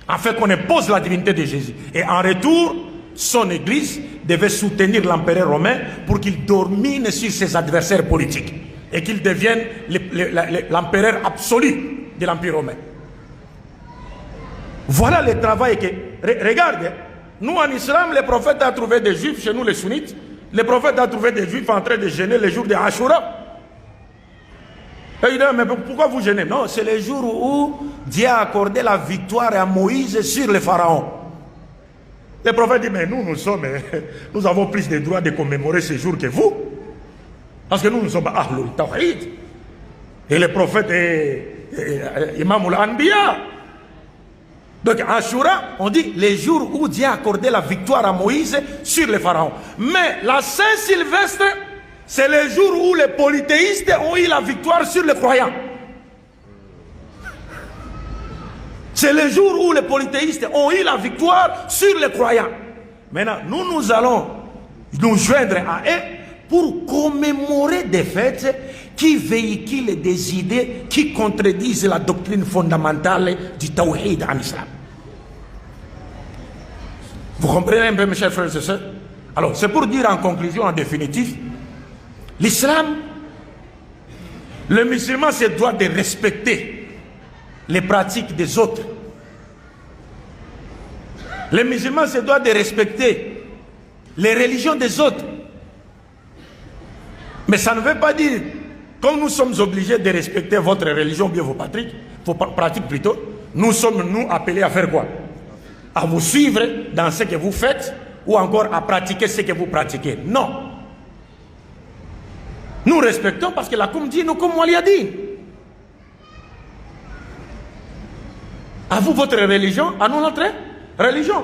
[SPEAKER 4] Afin qu'on impose la divinité de Jésus. Et en retour, son église devait soutenir l'empereur romain pour qu'il domine sur ses adversaires politiques. Et qu'il devienne l'empereur absolu de l'Empire romain. Voilà le travail que... Regarde, nous en islam, le prophète a trouvé des juifs, chez nous les sunnites, le prophète a trouvé des juifs en train de jeûner le jour de Ashura. Et il dit, mais pourquoi vous gênez? Non, c'est le jour où Dieu a accordé la victoire à Moïse sur le pharaon. Le prophète dit, mais nous avons plus de droits de commémorer ce jour que vous. Parce que nous sommes Ahlul Tawhid. Et le prophète est Imamul Anbiya. Donc Ashura, on dit les jours où Dieu a accordé la victoire à Moïse sur le pharaon. Mais la Saint-Sylvestre, c'est le jour où les polythéistes ont eu la victoire sur les croyants. C'est le jour où les polythéistes ont eu la victoire sur les croyants. Maintenant, nous allons nous joindre à eux pour commémorer des fêtes qui véhiculent des idées qui contredisent la doctrine fondamentale du Tawhid en islam. Vous comprenez un peu, mes chers frères et sœurs? Alors, c'est pour dire en conclusion, en définitive, l'islam, le musulman se doit de respecter les pratiques des autres. Les musulmans se doivent de respecter les religions des autres. Mais ça ne veut pas dire, comme nous sommes obligés de respecter votre religion, bien vos pratiques plutôt, nous sommes appelés à faire quoi? À vous suivre dans ce que vous faites ou encore à pratiquer ce que vous pratiquez. Non. Nous respectons parce que la Koum dit, nous comme on l'a dit. À vous votre religion, à nous notre religion.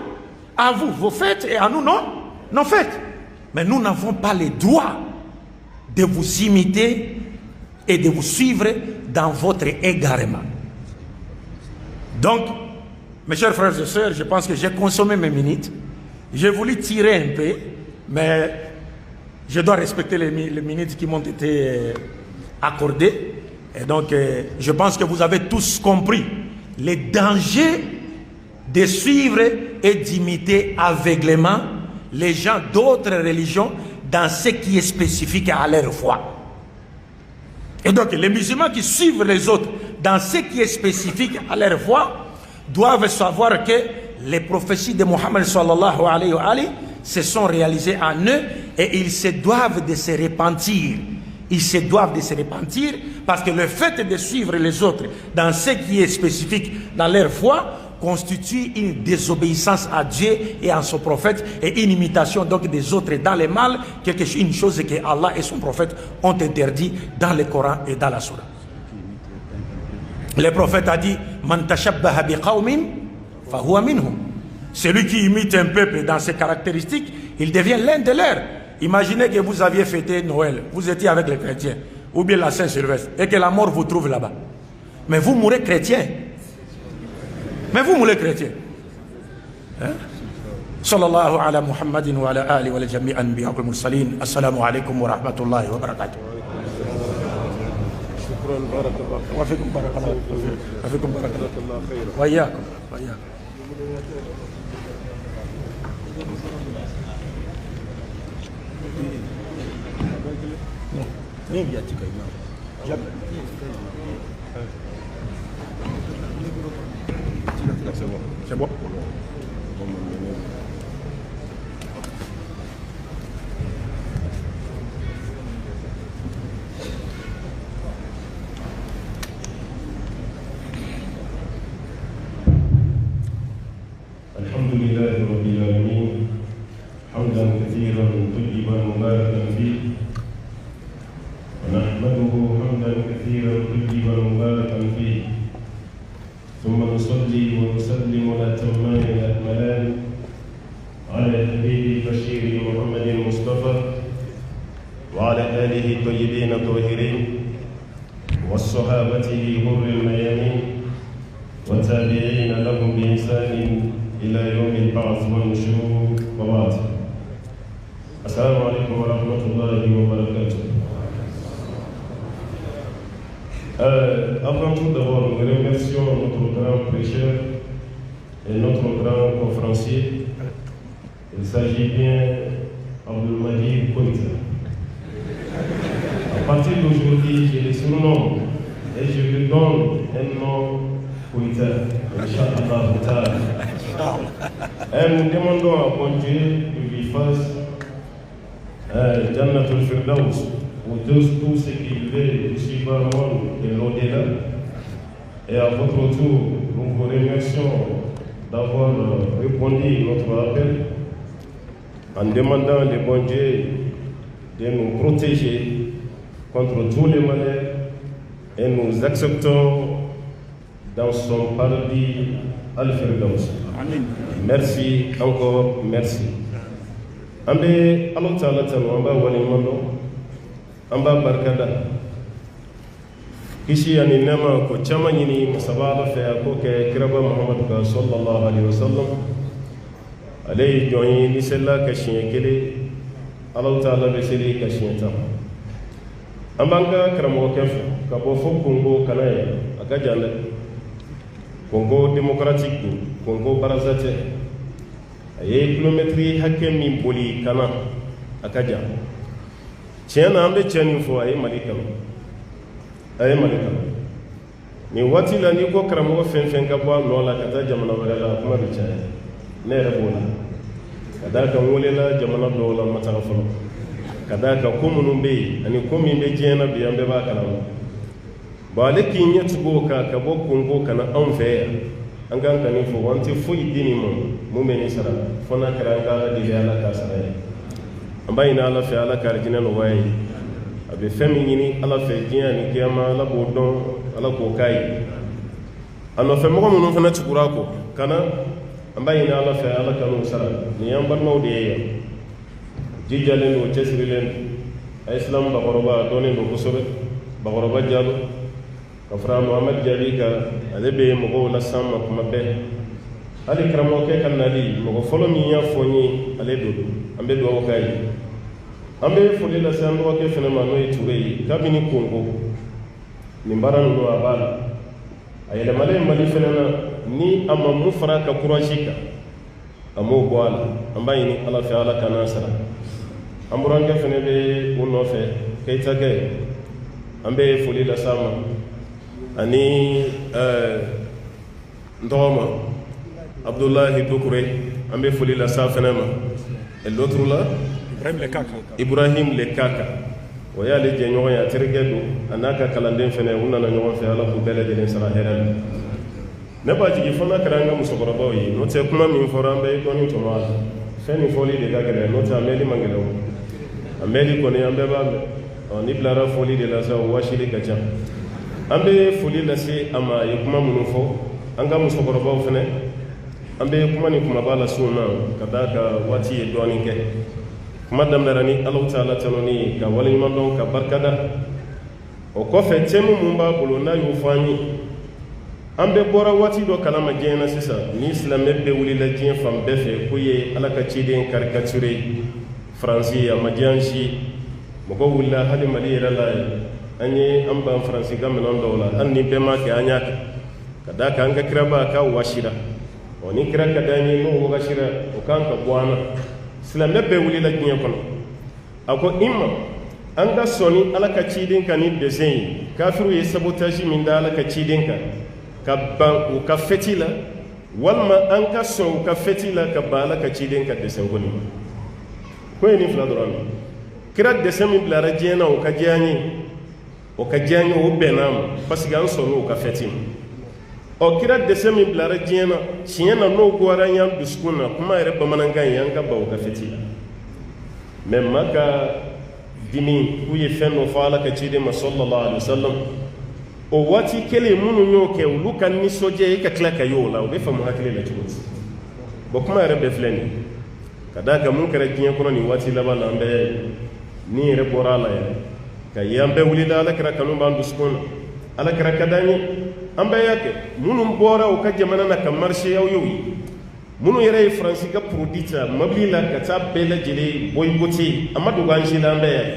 [SPEAKER 4] À vous vos fêtes et à nous nos fêtes. Mais nous n'avons pas le droit de vous imiter et de vous suivre dans votre égarement. Donc, mes chers frères et sœurs, je pense que j'ai consommé mes minutes. J'ai voulu tirer un peu, mais je dois respecter les minutes qui m'ont été accordées. Et donc, je pense que vous avez tous compris les dangers de suivre et d'imiter aveuglément les gens d'autres religions dans ce qui est spécifique à leur foi. Et donc, les musulmans qui suivent les autres dans ce qui est spécifique à leur foi doivent savoir que les prophéties de Mohammed sallallahu alayhi wa alayhi se sont réalisées en eux et ils se doivent de se repentir. Ils se doivent de se repentir parce que le fait de suivre les autres dans ce qui est spécifique dans leur foi constitue une désobéissance à Dieu et à son prophète et une imitation donc des autres dans le mal, une chose que Allah et son prophète ont interdit dans le Coran et dans la Sourate. Le prophète a dit Man tashabbaha biqawmin fahuwa minhum. Celui qui imite un peuple dans ses caractéristiques, il devient l'un de leurs. Imaginez que vous aviez fêté Noël, vous étiez avec les chrétiens, ou bien la Saint-Sylvestre, et que la mort vous trouve là-bas. Mais vous mourrez chrétien. Mais vous mourrez chrétien. Hein? Sallallahu ala Muhammadin wa ala ali wa ala jami'an bi'al mursalin. Assalamu alaikum wa rahmatullahi wa barakatuh.
[SPEAKER 5] شكرا بارك الله فيك.
[SPEAKER 4] وفيكم بارك الله وفيكم بارك الله
[SPEAKER 5] خيرا.
[SPEAKER 4] وإياكم وإياكم. مين بيأتيك إمام؟ جبل. C'est bon.
[SPEAKER 5] الحمد لله رب العالمين حمدا كثيرا طيبا مباركا فيه ونحمده حمدا كثيرا طيبا مباركا فيه ثم نصلي ونسلم الأتمان الأكملان على النبي البشير محمد المصطفى وعلى آله الطيبين الطاهرين وصحابته غر الميامين والتابعين لهم بإحسان إلى يوم البعث والنشور وبعد. السلام عليكم ورحمة الله وبركاته. Avant tout d'abord, nous remercions notre grand prêcheur et notre grand conférencier. Il s'agit bien Abdelmajid Koïta. À partir d'aujourd'hui, j'ai le surnom et je lui donne un nom Koïta. Inch'Allah. Et nous demandons à bon Dieu qu'il lui fasse Jannatul Firdaus pour tout ce qu'il veut ici par le monde et l'au-delà. Et à votre tour, nous vous remercions d'avoir répondu à notre appel en demandant le bon Dieu de nous protéger contre tous les malheurs et nous acceptons dans son paradis Al-Firdaus. Merci encore, merci. Ambe Allah Ta'ala Tanwamba Walimano amba barkada kishi ani nama ko chama nyini musabala fe ko ke kiraba muhammad ka sallallahu alaihi wasallam alay joyi ni sella ka shiye kele allah taala be seli ka shiye ta ambanga karamo ke ka bo fo kongo kanaye aka jande kongo démocratique kongo barazate ay kilometri hakke min boli kana aka jande tiena ambe tieni fo ay malikam ni wati la ni ko karamo fen fen ka bo no la kata jamana wala la kuma bi chay ne rabola kada ka wole la jamana do la mata folo kada ka ko munum be ani ko min be jena bi ambe ba kala ba le kin yetu go ka bo kongo kana an fe an gan kan fo wanti fo idini mo me ni sara fona kara ka di ala ka sara amba ina ala fe ala ka jina no way abe femi nyini ala fe jiya ni kiyama ala bo don ala ko kai ano fe mo mo fana tukura ko kana amba ina ala fe ala kanu sara ni yamba no de ya jijalen o tesrilen islam ba goroba doni no kusobe ba goroba jalo kafra muhammad jalika alebe mo go la samma kuma be ali kramo ke kanali mo go folo mi ya foni ale do ambe do kai ambe foli la sando ke fena mano e turei kabini kongo ni mbaran no abala ayele mali fena ni amma mufra ka kurashika amo boala ambayi ni ala fi ala kana sara amburan ke fena be uno fe keita ge ambe foli la sama ani ndoma abdullah dukure ambe foli la sa fena ma et l'autre là Ibrahim le kaka o ya le je ñogo ya tergedu anaka kalanden fene unna na ñogo fe ala ku bele jelen sara heral ne ba jigi fona karanga musokoro bawi no te kuma min forambe ko ni to ma feni foli de gagere no ta meli mangelo ameli ko ne ambe ba on iblara foli de la sa washili kacha ambe foli la se ama yukuma munufo anga musokoro bawo fene ambe kuma ni kuma bala sunna kadaka wati e doni ke madam darani Allah taala tanoni ka wali mandon ka barkada o ko fe temu mumba bulu na yu fani ambe bora wati do kala ma jena sisa ni islam be wuli la jien fam be fe ko ye ala ka ciden caricature franci ya majanshi mo ko wulla hadi mali la anye amba franci gam non dola anni be ma ke anya kada ka anga kiraba ka washira oni kiraka dani no washira o kan ka bwana silamɛ bɛɛ wulila diɲɛ kɔnɔ a ko imma an ka sɔni ala ka ciden kan ni dɛsɛn ye kafiru ye sabotage min da ala ka ciden kan ka ban u ka fɛti la walima an ka sɔn u ka fɛti la ka ban ala ka ciden ka dɛsɛn kɔni ma ko ye nin fila dɔrɔn ma kira dɛsɛn min bilara diɲɛ na o ka diya n ye o bɛnna ma parce que an sɔnna u ka fɛti ma o kira dɛsɛ min bilara diɲɛ na tiɲɛ na n'o gora y'an dusukun na kuma yɛrɛ bamanankan ye an ka ban o ka fɛti la mɛ ma ka dimi k'u ye fɛn dɔ fɔ ala ka ciden ma sallallahu alaihi wasallam o waati kelen minnu y'o kɛ olu ka nisɔndiya e ka tila ka y'o la o bɛ faamu hakili la cogo di bon kuma yɛrɛ bɛɛ filɛ nin ka d'a kan mun kɛra diɲɛ kɔnɔ nin waati laban na an bɛ ni yɛrɛ bɔra a la yɛrɛ ka ye an bɛɛ wulila ala kɛra kanu b'an dusukun na ala kɛra ka d'an ye an bɛɛ y'a kɛ minnu bɔra u ka jamana na ka marché aw y'o ye minnu yɛrɛ ye faransi ka produit ta mobili la ka taa bɛɛ lajɛlen boycotté a ma dogo an si la an bɛɛ y'a ye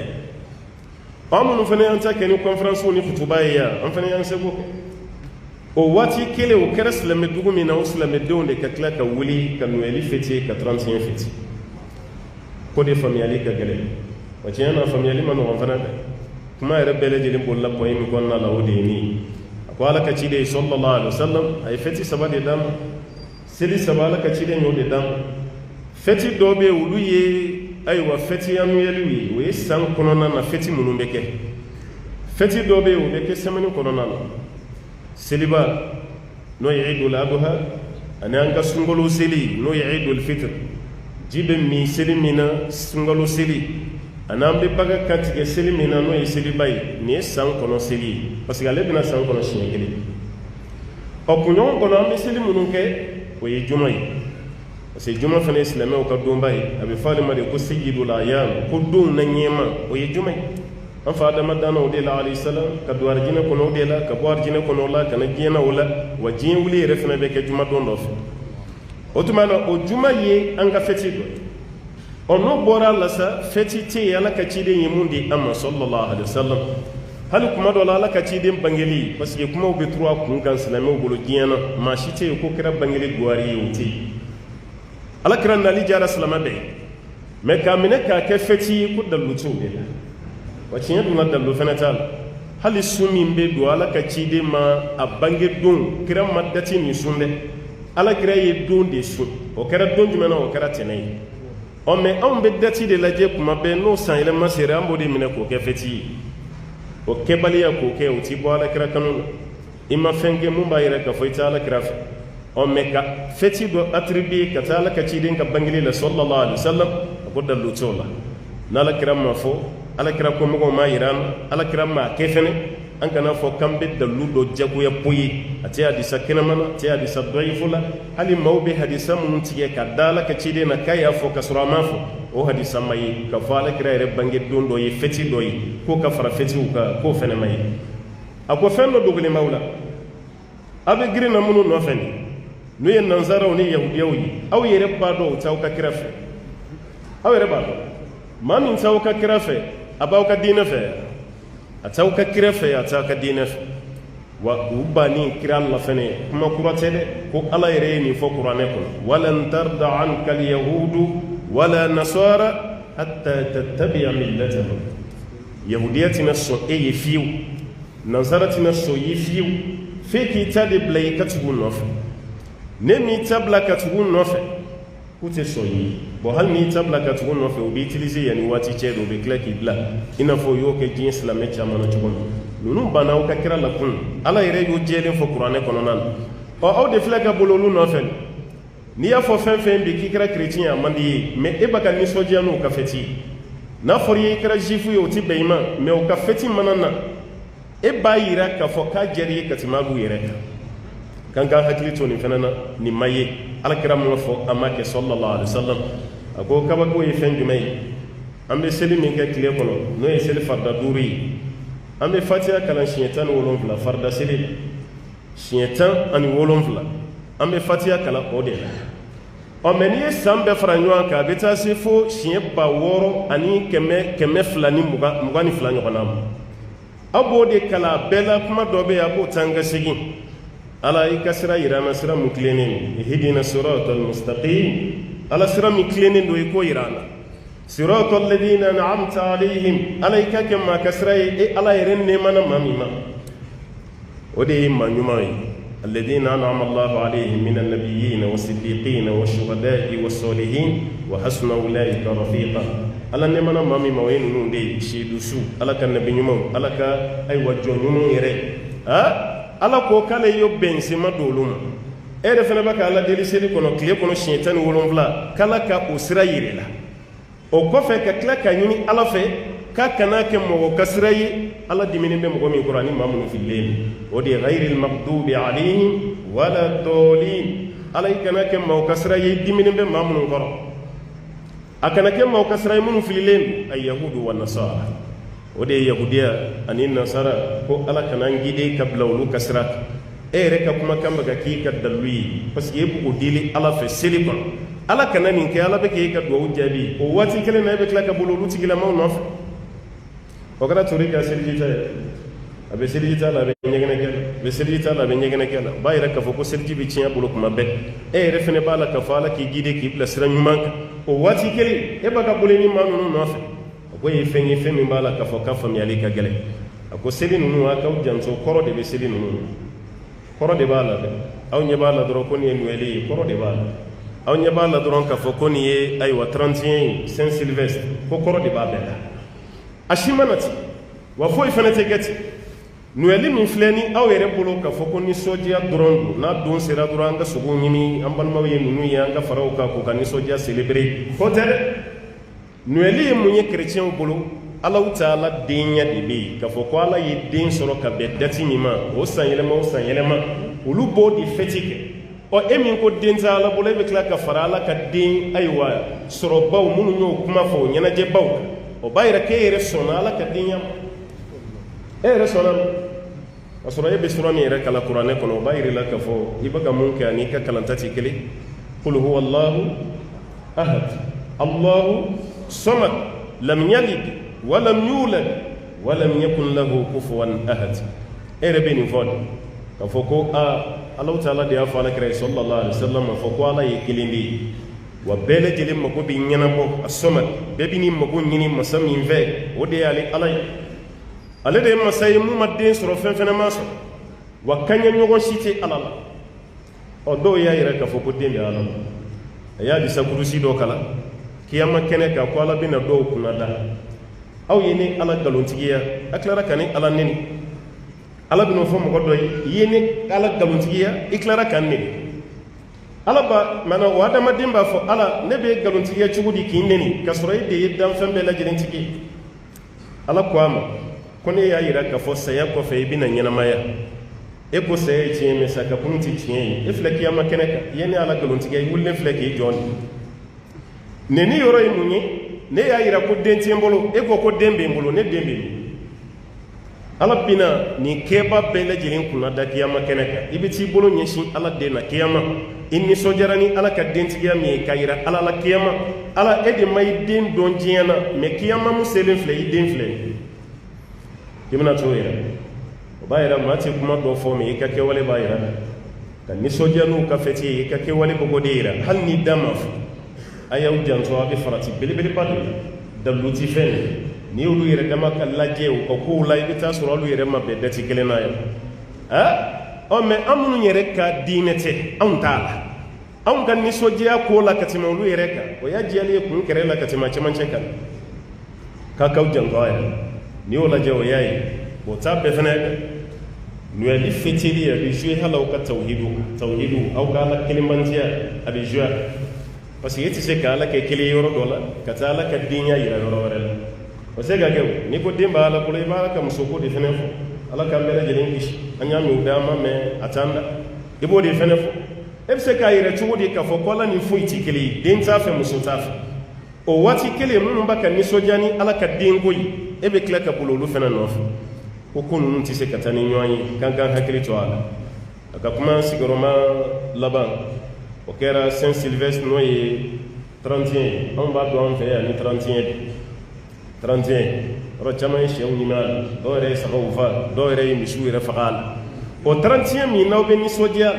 [SPEAKER 5] an minnu fana y'an ta kɛ ni conférence ni kutuba ye yan an fana y'an seko kɛ o waati kelen o kɛra silamɛ dugu min na o silamɛdenw de ka tila ka wuli ka noël fêter ka 31 fêter ko de faamuyali ka gɛlɛn wa tiɲɛ na faamuyali ma nɔgɔn fana dɛ kuma yɛrɛ bɛɛ lajɛlen bolila point min kɔnɔna la o de ye nin ye a ko ala ka ciden sallallahu alaihi wasallam a ye fêti saba de d'a ma seli saba ala ka ciden y'o de d'a ma fêti dɔw bɛ yen olu ye ayiwa fêti annuelle ye o ye san kɔnɔna na fêti minnu bɛ kɛ fêti dɔw bɛ yen o bɛ kɛ semaine kɔnɔna na seliba n'o ye idul adha ani an ka sunkalo seli n'o ye idul fitr ji bɛ min seli min na sunkalo seli ani an bɛ baga kantigɛ seli min na n'o ye seliba ye nin ye san kɔnɔ seli ye parce que ale bɛna san kɔnɔ siɲɛ kelen ɔ kunɲɔgɔn kɔnɔ an bɛ seli minnu kɛ o ye juma ye parce que juma fana ye silamɛw ka donba ye a bɛ fɔ ale ma de ko sejidul ayam ko donw na ɲɛma o ye juma ye an fa adama dana o de la alayhi salam ka do arjina ko no de la ka bo arjina ko no la kana jina wala wa jin wuli refna be ke juma don do fe o tumana o juma ye an ga feti do ono bora la sa feti te ala ka ci de yimundi amma sallallahu alaihi wasallam hal kuma do la ka ci de bangeli parce que kuma be trois kun kan salame o bolo jina ma shi te ko kira bangeli gwari yuti ala kiran nali jara salama be me ka mine ka ke feti ku dalu tu be la wa ci yadu na dalu fenatal hal sumi be do ala ka ci de ma a bange don kira maddati ni sunde ala kira ye don de su o kira don jumena o kira tenay o me on be dati de la je kuma be no san ile masere ambo de mine ko ke feti o kebali ya ko ke o ti bo ala kira kanu imma fenge mumba ire ka foita ala kira o me ka feti do attribuer ka ta ala ka ci den ka bangili la sallallahu alaihi wasallam ko dalu tola na ala kira ma fo ala kira ko mo ma iran ala kira ma kefene an kana fo kambe dalu do jagu ya puyi ati hadisa kinamana ati hadisa dhaifula hali mawbe hadisa mun tige ka dala ka ci den ka ya fo ka sura ma fo o hadisa mai ka fa ala kira re bangi don do yi feti do yi ko ka fara feti ka ko fene mai ako fendo dogli mawla abe girina munu no feni no yen nanzara oni yahudiyawi aw yere bado taw ka kira fe aw yere bado mamin taw ka kira fe abaw ka dina fe ataw ka kira fe ataw ka dina fe wa ubani kira Allah fene kuma kuratede ko ala yere ni fo qur'ane ko walan tarda anka al yahudu wala nasara hatta tattabi'a millatahum yahudiyatina so e fiu nazaratina so yifiu fe ki tade blay katugu nof ne mi tabla katugu nof kute so yi bo hal mi tabla katugu nof o bi utiliser yani wati chedo be klaki bla ina fo yo ke din islam e chamana chugon nunu bana o ka kira la kun ala yere yo jelen fo qur'ane kono nan o de flaka bololu nofel ni ya fo fen bi ki kira chrétien amandi me e baka ni sojanu ka feti na fori kira jifu yo ti beima me o ka feti manana e bayira ka fo ka jeri ka timagu yere kan hakili to ni fenana ni maye alkiram mo fo amake sallallahu alaihi wasallam ago kaba ko e fen jumay ambe seli min ka kile kono no e seli farda duri ambe fatiha kala shaitan wolon fla farda seli shaitan ani wolon fla ambe fatiha kala ode o meni sambe franyo ka beta se fo shien ba woro ani keme flani muga ni flani konam abo de kala bela kuma dobe abo tanga sigin ala ikasira irana sira muklenen hidina siratal mustaqim ala sira muklenen do ko irana siratal ladina an'amta alaihim alayka kama kasra ala irenne mana mamima ode manyumai alladina an'ama Allah alaihim minan nabiyyin was-siddiqin wash-shuhada'i was-salihin wa hasuna ulaika rafiqa ala ne mana mamima waynu nunde shidusu ala kan nabiyyum ala ka ay wajjonu yere ha ala ko kale yo bensima dolum e de fana baka ala deliseli kono kle kono shaitan wolonvla kala ka usra yirela o ko fe ka kla ka nyini ala fe ka kana ke mo kasra yi ala dimini be mo mi qur'ani mamun fil layl o di ghayril maghdubi alayhim wala dolin ala kana ke mo kasra yi dimini be mamun qoro akana ke mo kasra yi mun fil layl ay yahudu wan nasara o de yahudiya ani nasara ko ala kana ngide kabla ulu kasrat e reka kuma kamba ga ki ka dalwi parce que bu dili ala fe silikon ala kana nin ke ala be ke ka do jabi o wati kele na be kla ka bulu luti gila maw nof o gara tori ka silijita abe silijita la be nyegene kel be silijita la be nyegene kel ba ira ka fo ko silji bi tiya bulu kuma be e refene bala ka fala ki gide ki bla sira nyumanka o wati kele e ba ka bulu ni manu nof ko ye fenye femi bala ka fo ka fami ali ka gele ako seli nunu aka janso koro de be seli nunu koro de bala de aw nye bala doro ko ni nweli koro de bala aw nye bala doro ka fo ko ni e ay wa 31 Saint Sylvestre ko koro de bala ashimanati wa fo ifanete geti nweli min fleni aw yere bolo ka fo ko ni soja doro na don sera doro anga sugu nyimi ambalma ye nunu ya anga farao ka ko kan ni soja célébrer ko tere nueli munye chrétien bolo ala taala denya debe ka fo ko ala ye den soro ka be dati nyima o san yelema ulu bo di fetike o emin ko den taala bolo be kla ka farala ka den aywa soro baw munu nyo kuma fo nyana je baw o bayra ke yere sona ala ka denya resona asura e be sura mi re kala qur'ane kono bayri la ka fo ibaga mun ka ni ka kalantati kele qul huwa allah ahad allah samad lam yalid wa lam yulad wa lam yakun lahu kufuwan ahad ere be ni fod ka fo ko Allah ta'ala de afa la kare sallallahu alaihi wasallam fo ko ala yekilindi wa bele jeli mako bi nyana bo asomad be bi ni mako nyini masami ve o de ali alay ale de masay mu madde soro fen fen maso wa kanya nyogo shite alala o do ya ira ka fo ko de ala ya di sakurusi do kala kiyama kene ka ko ala bina do kunada aw yene ala galontigiya aklara kani ala neni ala bino fo mo godo yene ala galontigiya iklara kanne ala ba mana wada madimba fo ala nebe galontigiya chugudi kineni kasroy de yedam fambe la jelentigi ala ko ama kone ya yira ka fo saya ko fe bina nyana maya e ko saya ci me saka punti ci e fleki ama keneka yene ala galontigiya wulle fleki joni neni yoro e munyi ne ya yira ko denti mbolo e ko dembe mbolo ne dembe ala bina ni keba bele jirin kuna da kiyama keneka ibiti bolo nyeshin ala de na kiyama inni sojarani ala ka dentigiya mi kayira ala la kiyama ala ede may den don jiana me kiyama muselen fle den fle kimna toyira bayira mati kuma do fo mi ka ke wale bayira kan ni sojanu ka feti ka ke wale bogo deira hal ni dama ayaw janto abi farati bele bele padu daluti fen ni olu yere dama ka lajje o ko la ibita sura olu yere mabbe dati kelena ya o me amunu yere ka dinete on taala on kan ni sojiya ko la katima olu yere ka o ya jiyale kun kere la katima chamanche kan ka kaw jango ya ni ola je o yayi o tabbe fene ni ali fetili ya bi jwe hala ka tawhidu au ka la kelimantia abi jwa parce que yeti se ka la ke kele yoro dola ka ta la ka dinya yira yoro warel o se ga gew ni ko dimba ala ko ba ka musoko de fene fo ala ka mele jelen kish anya mi dama me atanda ibo de fene fo e se ka yire tuwo de ka fo ko la ni fu itikele den ta fe musuta fe o wati kele mun ba ka ni sojani ala ka dingoyi e be kla ka bulolu fene no fo ko ko nun ti se ka tani nyoyi kan kan hakili to ala aka kuma sigoroma laban o kɛra Saint Sylvestre n'o ye 31 anw b'a dɔn an fɛ yan ni 31 yɔrɔ caman ye sɛw ɲimi a la dɔw yɛrɛ ye sagaw faga dɔw yɛrɛ ye misiw yɛrɛ faga a la o 31 min n'aw bɛ nisɔndiya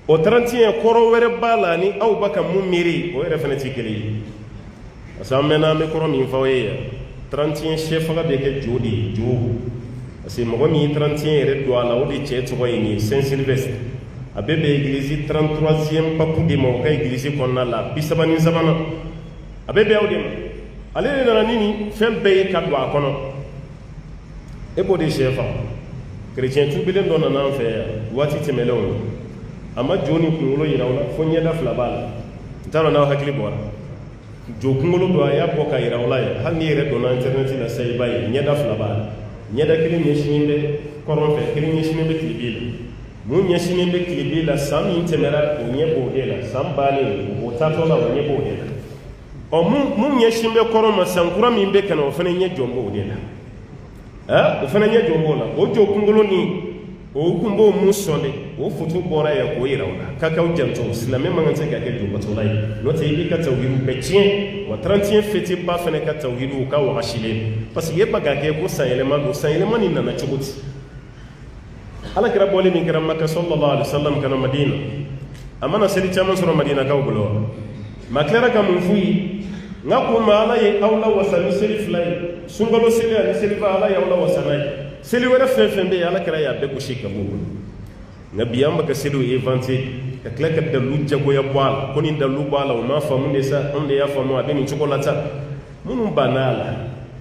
[SPEAKER 5] o 31 kɔrɔ wɛrɛ b'a la ni aw b'a ka mun miiri o yɛrɛ fana tɛ kelen ye parce que an mɛnna an bɛ kɔrɔ min fɔ aw ye yan 31 sɛfaga bɛ kɛ jo de ye jo parce que mɔgɔ min ye 31 yɛrɛ don a la o de cɛ tɔgɔ ye nin Saint Sylvestre a bɛ bɛn église 33e papu de ma o ka église kɔnɔna la 33nan a bɛ bɛn aw de ma ale de nana ni nin fɛn bɛɛ ye ka don a kɔnɔ e b'o de sɛ faga chrétien tubilen dɔ nana an fɛ yan waati tɛmɛnlenw a ma jo ni kunkolo yira aw la fo ɲɛda fila b'a la n t'a dɔn n'aw hakili bɔra jo kunkolo dɔ a y'a bɔ ka yira aw la yan hali n'i yɛrɛ donna internet la sisan i b'a ye ɲɛda fila b'a la ɲɛda kelen ɲɛsinnen bɛ kɔrɔn fɛ kelen ɲɛsinnen bɛ tilibi la mun ɲɛsinnen bɛ tilibi la san min tɛmɛra o ɲɛ b'o de la san bannen o taatɔ la o ɲɛ b'o de la ɔ mun ɲɛsin bɛ kɔrɔn ma san kura min bɛ ka na o fana ɲɛ jɔn b'o de la o fana ɲɛ jɔn b'o la o jɔ kunkolo ni o kun b'o mun sɔnde o futu bɔra yan k'o yira o la k'a k'aw janto silamɛ man kan tɛ ka kɛ jɔnbatɔla ye n'o tɛ i b'i ka tawhidu bɛɛ tiɲɛ wa 31 fêti ba fana ka tawhidu ka wagasilen parce que e ba ka kɛ ko sanyɛlɛma don sanyɛlɛma nin nana cogo di ala kira bɔli min kɛra Makka sallallahu alaihi wasallam kana Madina a mana seli caman sɔrɔ Madina kaw bolo ma tilara ka mun f'u ye n ka ko ma ala ye aw la wasa ni seli fila ye sunkalo seli ani seliba ala ye aw la wasa n'a ye seli wɛrɛ fɛn fɛn bɛ yen ala kira y'a bɛɛ gosi ka bɔ o bolo nka bi an bɛ ka seliw inventer ka tila ka dalilu jagoya bɔ a la ko nin dalilu bɔ a la o m'a faamu de sa anw de y'a faamu a bɛ nin cogo la tan minnu banna a la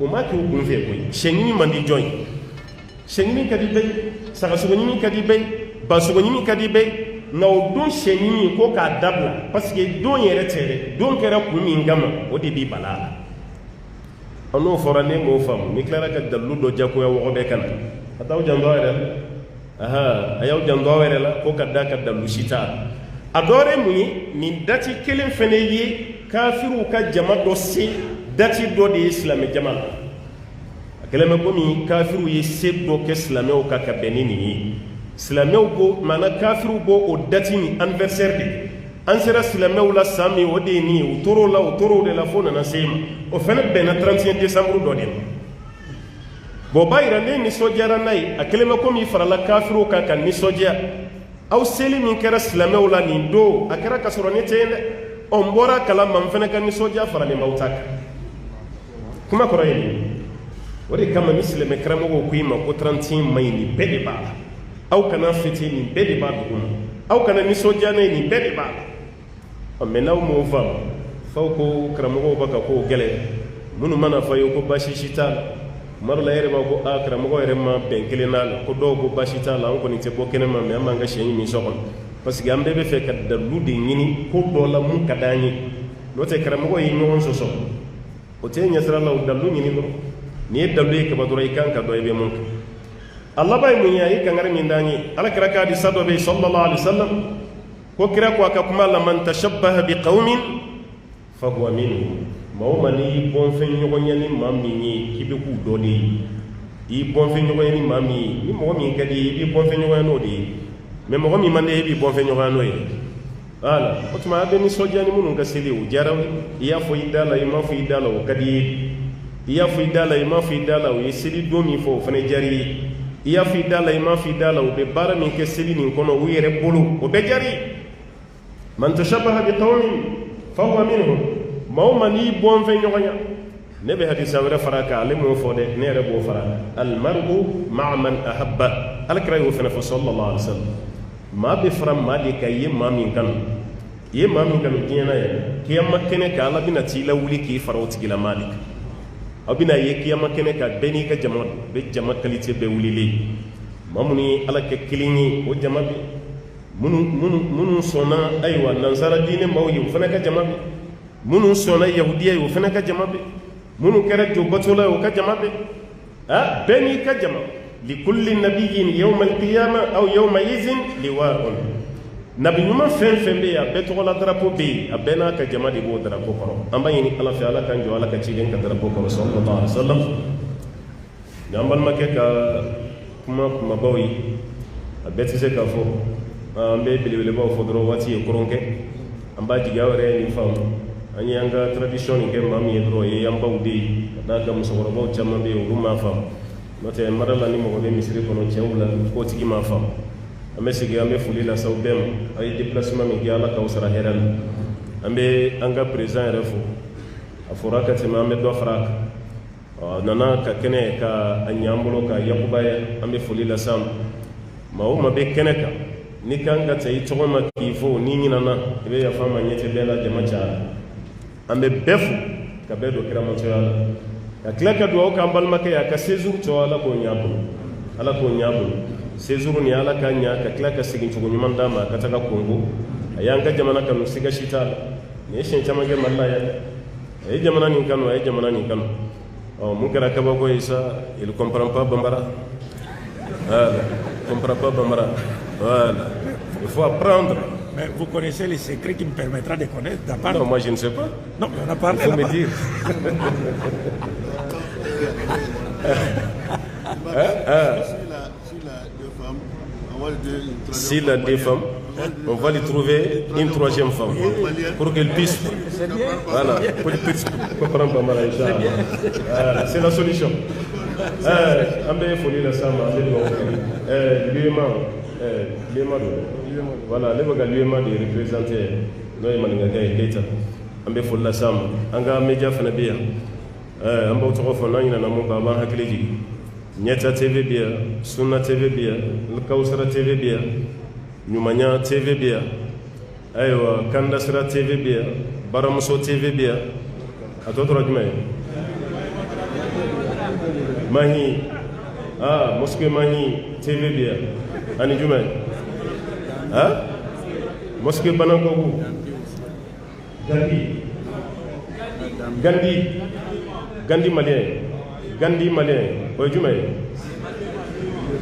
[SPEAKER 5] o m'a kɛ u kun fɛ koyi sɛŋini man di jɔn ye sɛŋini ka di bɛɛ ye sagasogoɲimi ka di bɛɛ ye basogoɲimi ka di bɛɛ ye nka o don sɛŋini ko k'a dabila parce que don yɛrɛ tɛ dɛ don kɛra kun min kama o de b'i bala a la an n'o fɔra ne m'o faamu ni tilara ka dalilu dɔ jagoya wɔgɔ bɛɛ ka na a t'aw janto aw yɛrɛ la a y'aw janto aw yɛrɛ la ko ka da ka dalilu si t'a a dɔ wɛrɛ mun ye nin dati kelen fana ye kafiriw ka jama dɔ se dati dɔ de ye silamɛ jama la keleme komi kafiru ye sebdo ke silamɛw ka ka bɛn ni nin ye silamɛw ko mana kafiru bo o dati ni anniversaire de an sera silamɛw la san min o de ye nin ye u tor'o de la fo nana se ma o fɛnɛ bɛnna 31 décembre dɔ de ma bon b'a yira ne nisɔndiyara n'a ye a kelen bɛ komi i farala kafiru kan ka nisɔndiya aw seli min kɛra silamɛw la nin don a kɛra ka sɔrɔ ne tɛ yen dɛ n bɔra kala ma n fɛnɛ ka nisɔndiya faralen b'aw ta kan kuma kɔrɔ ye nin o de kama ni silamɛ karamɔgɔw ko i ma ko 31 ma ɲi nin bɛɛ de b'a la aw kana fêter nin bɛɛ de b'a dugu ma aw kana nisɔndiya n'a ye nin bɛɛ de b'a la mɛ n'aw m'o faamu faw ko karamɔgɔw b'a ka kow gɛlɛya minnu mana fɔ a ye ko baasi si t'a la kuma la yɛrɛ b'a ko a karamɔgɔ yɛrɛ ma bɛn kelen n'a la ko dɔw ko baasi t'a la an kɔni tɛ bɔ kɛnɛ ma mɛ an b'an ka siyɛn min so kɔnɔ parce que an bɛɛ bɛ fɛ ka dalilu de ɲini ko dɔ la mun ka d'an ye n'o tɛ karamɔgɔ ye ɲɔgɔn sɔsɔ o tɛ ɲɛsira la o dalilu ɲini dɔrɔn n'i ye dalilu ye kaba dɔrɔn i kan ka dɔn i bɛ mun kɛ a laban ye mun ye a ye kangari min d'an ye ala kira ka hadisa dɔ bɛ yen sallallahu alaihi wa sallam ko kira ko a ka kuma la man tashabbaha bi qawmin fa huwa minhum maa o maa n'i y'i bɔnfɛn ɲɔgɔnya ni maa min ye k'i bɛ k'u dɔ de ye i y'i bɔnfɛn ɲɔgɔnya ni maa min ye ni mɔgɔ min ka di ye i b'i bɔnfɛn ɲɔgɔnya n'o de ye mɛ mɔgɔ min man di ye i b'i bɔnfɛn ɲɔgɔnya n'o ye voilà o tuma a bɛ nisɔndiya ni minnu ka seli o diyara i y'a fɔ i da la i m'a fɔ i da la o ka di ye i y'a fɔ i da la i m'a fɔ i da la o ye seli don min fɔ o fana diyara i ye i y'a fɔ i da la i m'a fɔ i da la o bɛ baara min kɛ seli nin kɔnɔ u yɛrɛ bolo o bɛɛ diyara i ye man tashabbaha bi qawmin fa huwa minhum maa o maa n'i bɔnfɛn ɲɔgɔnya ne bɛ hadisa wɛrɛ fara kan ale m'o fɔ dɛ ne yɛrɛ b'o fara almaru ma'a man ahabba alakira y'o fana fɔ sallallahu alaihi wa sallam maa bɛ fara maa de kan i ye maa min kanu i ye maa min kanu diɲɛ na yɛrɛ kiyama kɛnɛ kan ala bɛna t'i lawuli k'i fara o tigila maa de kan aw bɛna ye kiyama kɛnɛ kan bɛɛ n'i ka jama bɛ jama qualité bɛɛ wulilen maa minnu ye ala kɛ kelen ye o jama bɛ minnu sɔnna ayiwa nansara diinɛ maaw ye o fana ka jama bɛ minnu sɔnna yahudiya ye o fana ka jama bɛ minnu kɛra jobatola ye o ka jama bɛ a bɛɛ n'i ka jama likulli nabiyyin yawma alqiyama aw yawma izin liwa'un nabi ɲuman fɛn fɛn bɛ yen a bɛɛ tɔgɔla darapo bɛ yen a bɛɛ n'a ka jama de b'o darapo kɔrɔ an b'a ɲini ala fɛ ala k'an jɔ ala ka ciden ka darapo kɔrɔ sallallahu alaihi wa sallam an balimakɛ ka kuma kumabaw ye a bɛɛ tɛ se k'a fɔ an bɛ belebelebaw fɔ dɔrɔn waati ye koron kɛ an b'a jigi aw yɛrɛ ye nin faamu an ye an ka tradition nin kɛ maa min ye dɔrɔn o ye an baw de ye ka d'a kan musokɔrɔbaw caman bɛ yen olu m'a faamu n'o tɛ mara la ni mɔgɔ bɛ misiri kɔnɔ cɛw la k'o tigi m'a faamu an bɛ segin an bɛ foli lase aw bɛɛ ma a ye déplacement min kɛ ala k'aw sara hɛrɛ la an bɛ an ka président yɛrɛ fo a fɔra ka tɛmɛ an bɛ dɔ fara a kan a nana ka kɛnɛ ka a ɲɛ an bolo ka yakubaya an bɛ foli lase a ma maa o maa bɛ kɛnɛ kan ni kan ka ta i tɔgɔ ma k'i fo ni ɲinana i bɛ yafa ma ɲɛ tɛ bɛɛ la jama cayara an bɛ bɛɛ fo ka bɛɛ don kiramantɔya la ka tila ka dugawu k'an balimakɛ ye a ka séjour tɔ ala k'o ɲɛ a bolo ala k'o ɲɛ a bolo séjour ni ala k'a ɲɛ ka tila ka segin cogo ɲuman d'a ma a ka taga Congo a y'an ka jamana kanu siga si t'a la nin ye siɲɛ caman kɛ Mali la yan a ye jamana nin kanu a ye jamana nin kanu mun kɛra kabako ye sa il comprend pas bambara voilà comprend pas bambara voilà il faut apprendre.
[SPEAKER 4] Mais vous connaissez les secrets qui me permettra de connaître d'abord.
[SPEAKER 5] Non, moi je ne sais pas.
[SPEAKER 4] Non, mais on a parlé.
[SPEAKER 5] Il faut me dire. S'il a deux femmes, on va lui trouver une troisième femme pour qu'elle puisse. Voilà, pour qu'elle puisse comprendre pas mal. Voilà, c'est la solution. Ambe folie la sama, voilà, les bagages lui de représenter nos Maninga et Keita. Ambe folie la sama, anga média fanabia. Amba utorofa na namu baba hakiliji. Nyeta TV bia, Sunna TV bia, Kausara TV bia, Nyumanya TV bia, aywa Kandasra TV bia, Baramuso TV bia. Atotoro jume. Mahi, Mosque Mahi TV bia. Ani jume. Mosque Banankogu. Gandhi Malien. Gandhi Malien. Oye jume.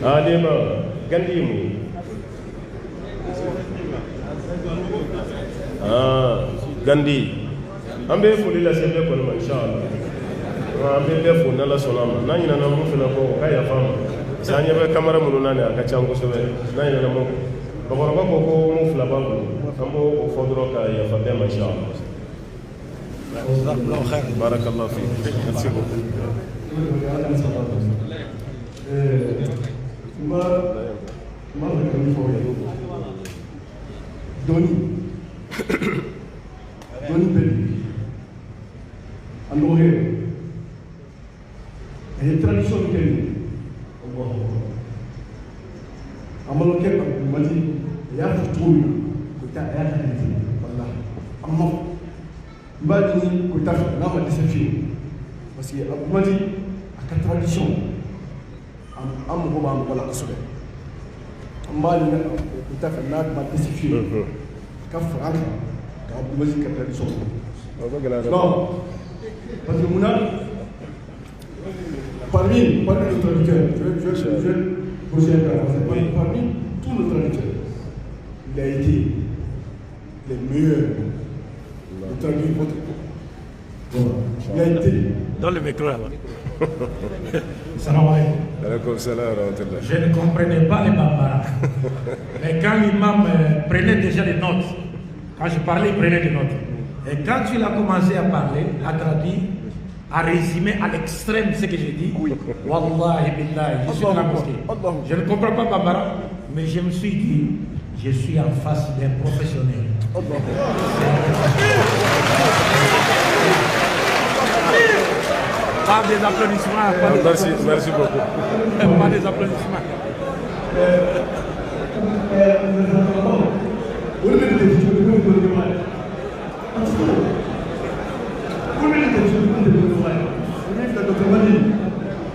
[SPEAKER 5] Adema Gandhi mu. Gandhi. Ambe fuli la sebe kono inshallah. an bɛ bɛɛ fo n'Ala sɔnna ma n'an ɲinɛna mun fana kɔ o ka yafa an ma parce que an ɲɛ bɛ kamara minnu na nin a ka ca kosɛbɛ n'an ɲinɛna mun bakɔrɔba ko ko mun fila b'a bolo an b'o o fɔ dɔrɔn ka yafa bɛɛ ma inchallah. Barakallahu fiik. Merci beaucoup.
[SPEAKER 6] Doni beli andore e tradition keni Allah amalo ke mati ya futuri ko ta ya ta ni wallahi amma mbadi ko ta na ma desafi parce que mati aka tradition am ko ba ko la kasobe mbadi ko ta na ma desafi ka franc musique traditionnelle. Non, parce que Mouna, parmi nos traducteurs, parmi tous nos traducteurs, il a été le meilleur de traduire votre cours. Il a été.
[SPEAKER 4] Dans le micro là.
[SPEAKER 7] Je ne comprenais pas les Bambara. Mais quand l'imam prenait déjà des notes, quand je parlais, il prenait des notes. Et quand il a commencé à parler, à traduire, à résumer à l'extrême ce que j'ai dit, Wallahi billahi, je suis dans la mosquée. Je ne comprends pas Bambara, mais je me suis dit, je suis en face d'un professionnel. Pas des applaudissements.
[SPEAKER 5] Merci beaucoup.
[SPEAKER 7] Pas des applaudissements.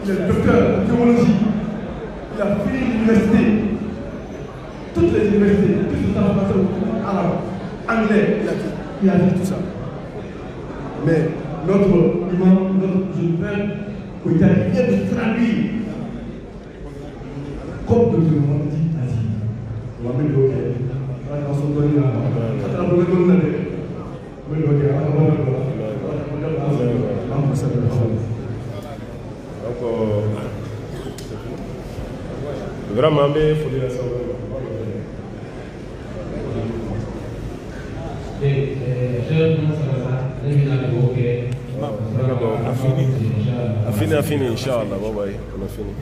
[SPEAKER 6] Il est docteur en théologie. Il a fini l'université. Toutes les universités, tout ce temps passé arabe, anglais, il a dit tout ça. Mais notre imam, notre jeune frère, il vient de traduire comme le monde dit a dit. On va mettre le
[SPEAKER 5] vraiment bien faut dire ça. A fini, Inch'Allah. Bye bye. On a fini.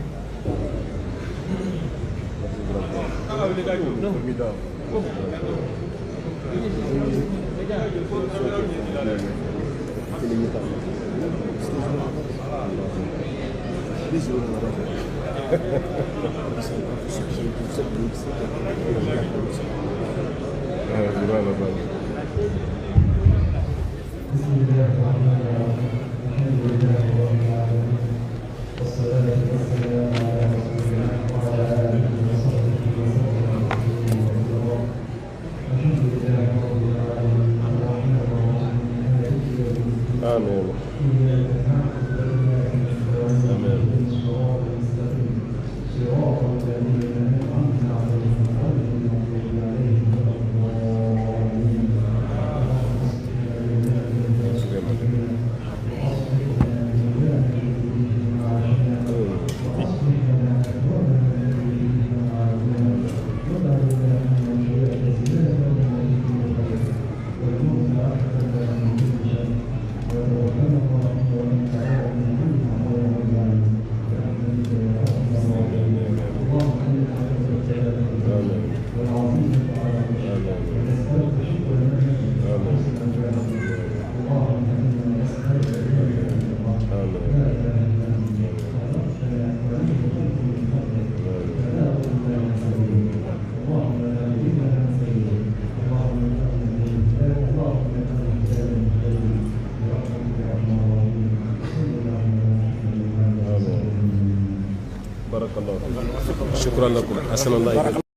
[SPEAKER 5] شكرا لكم. حسن الله إليكم.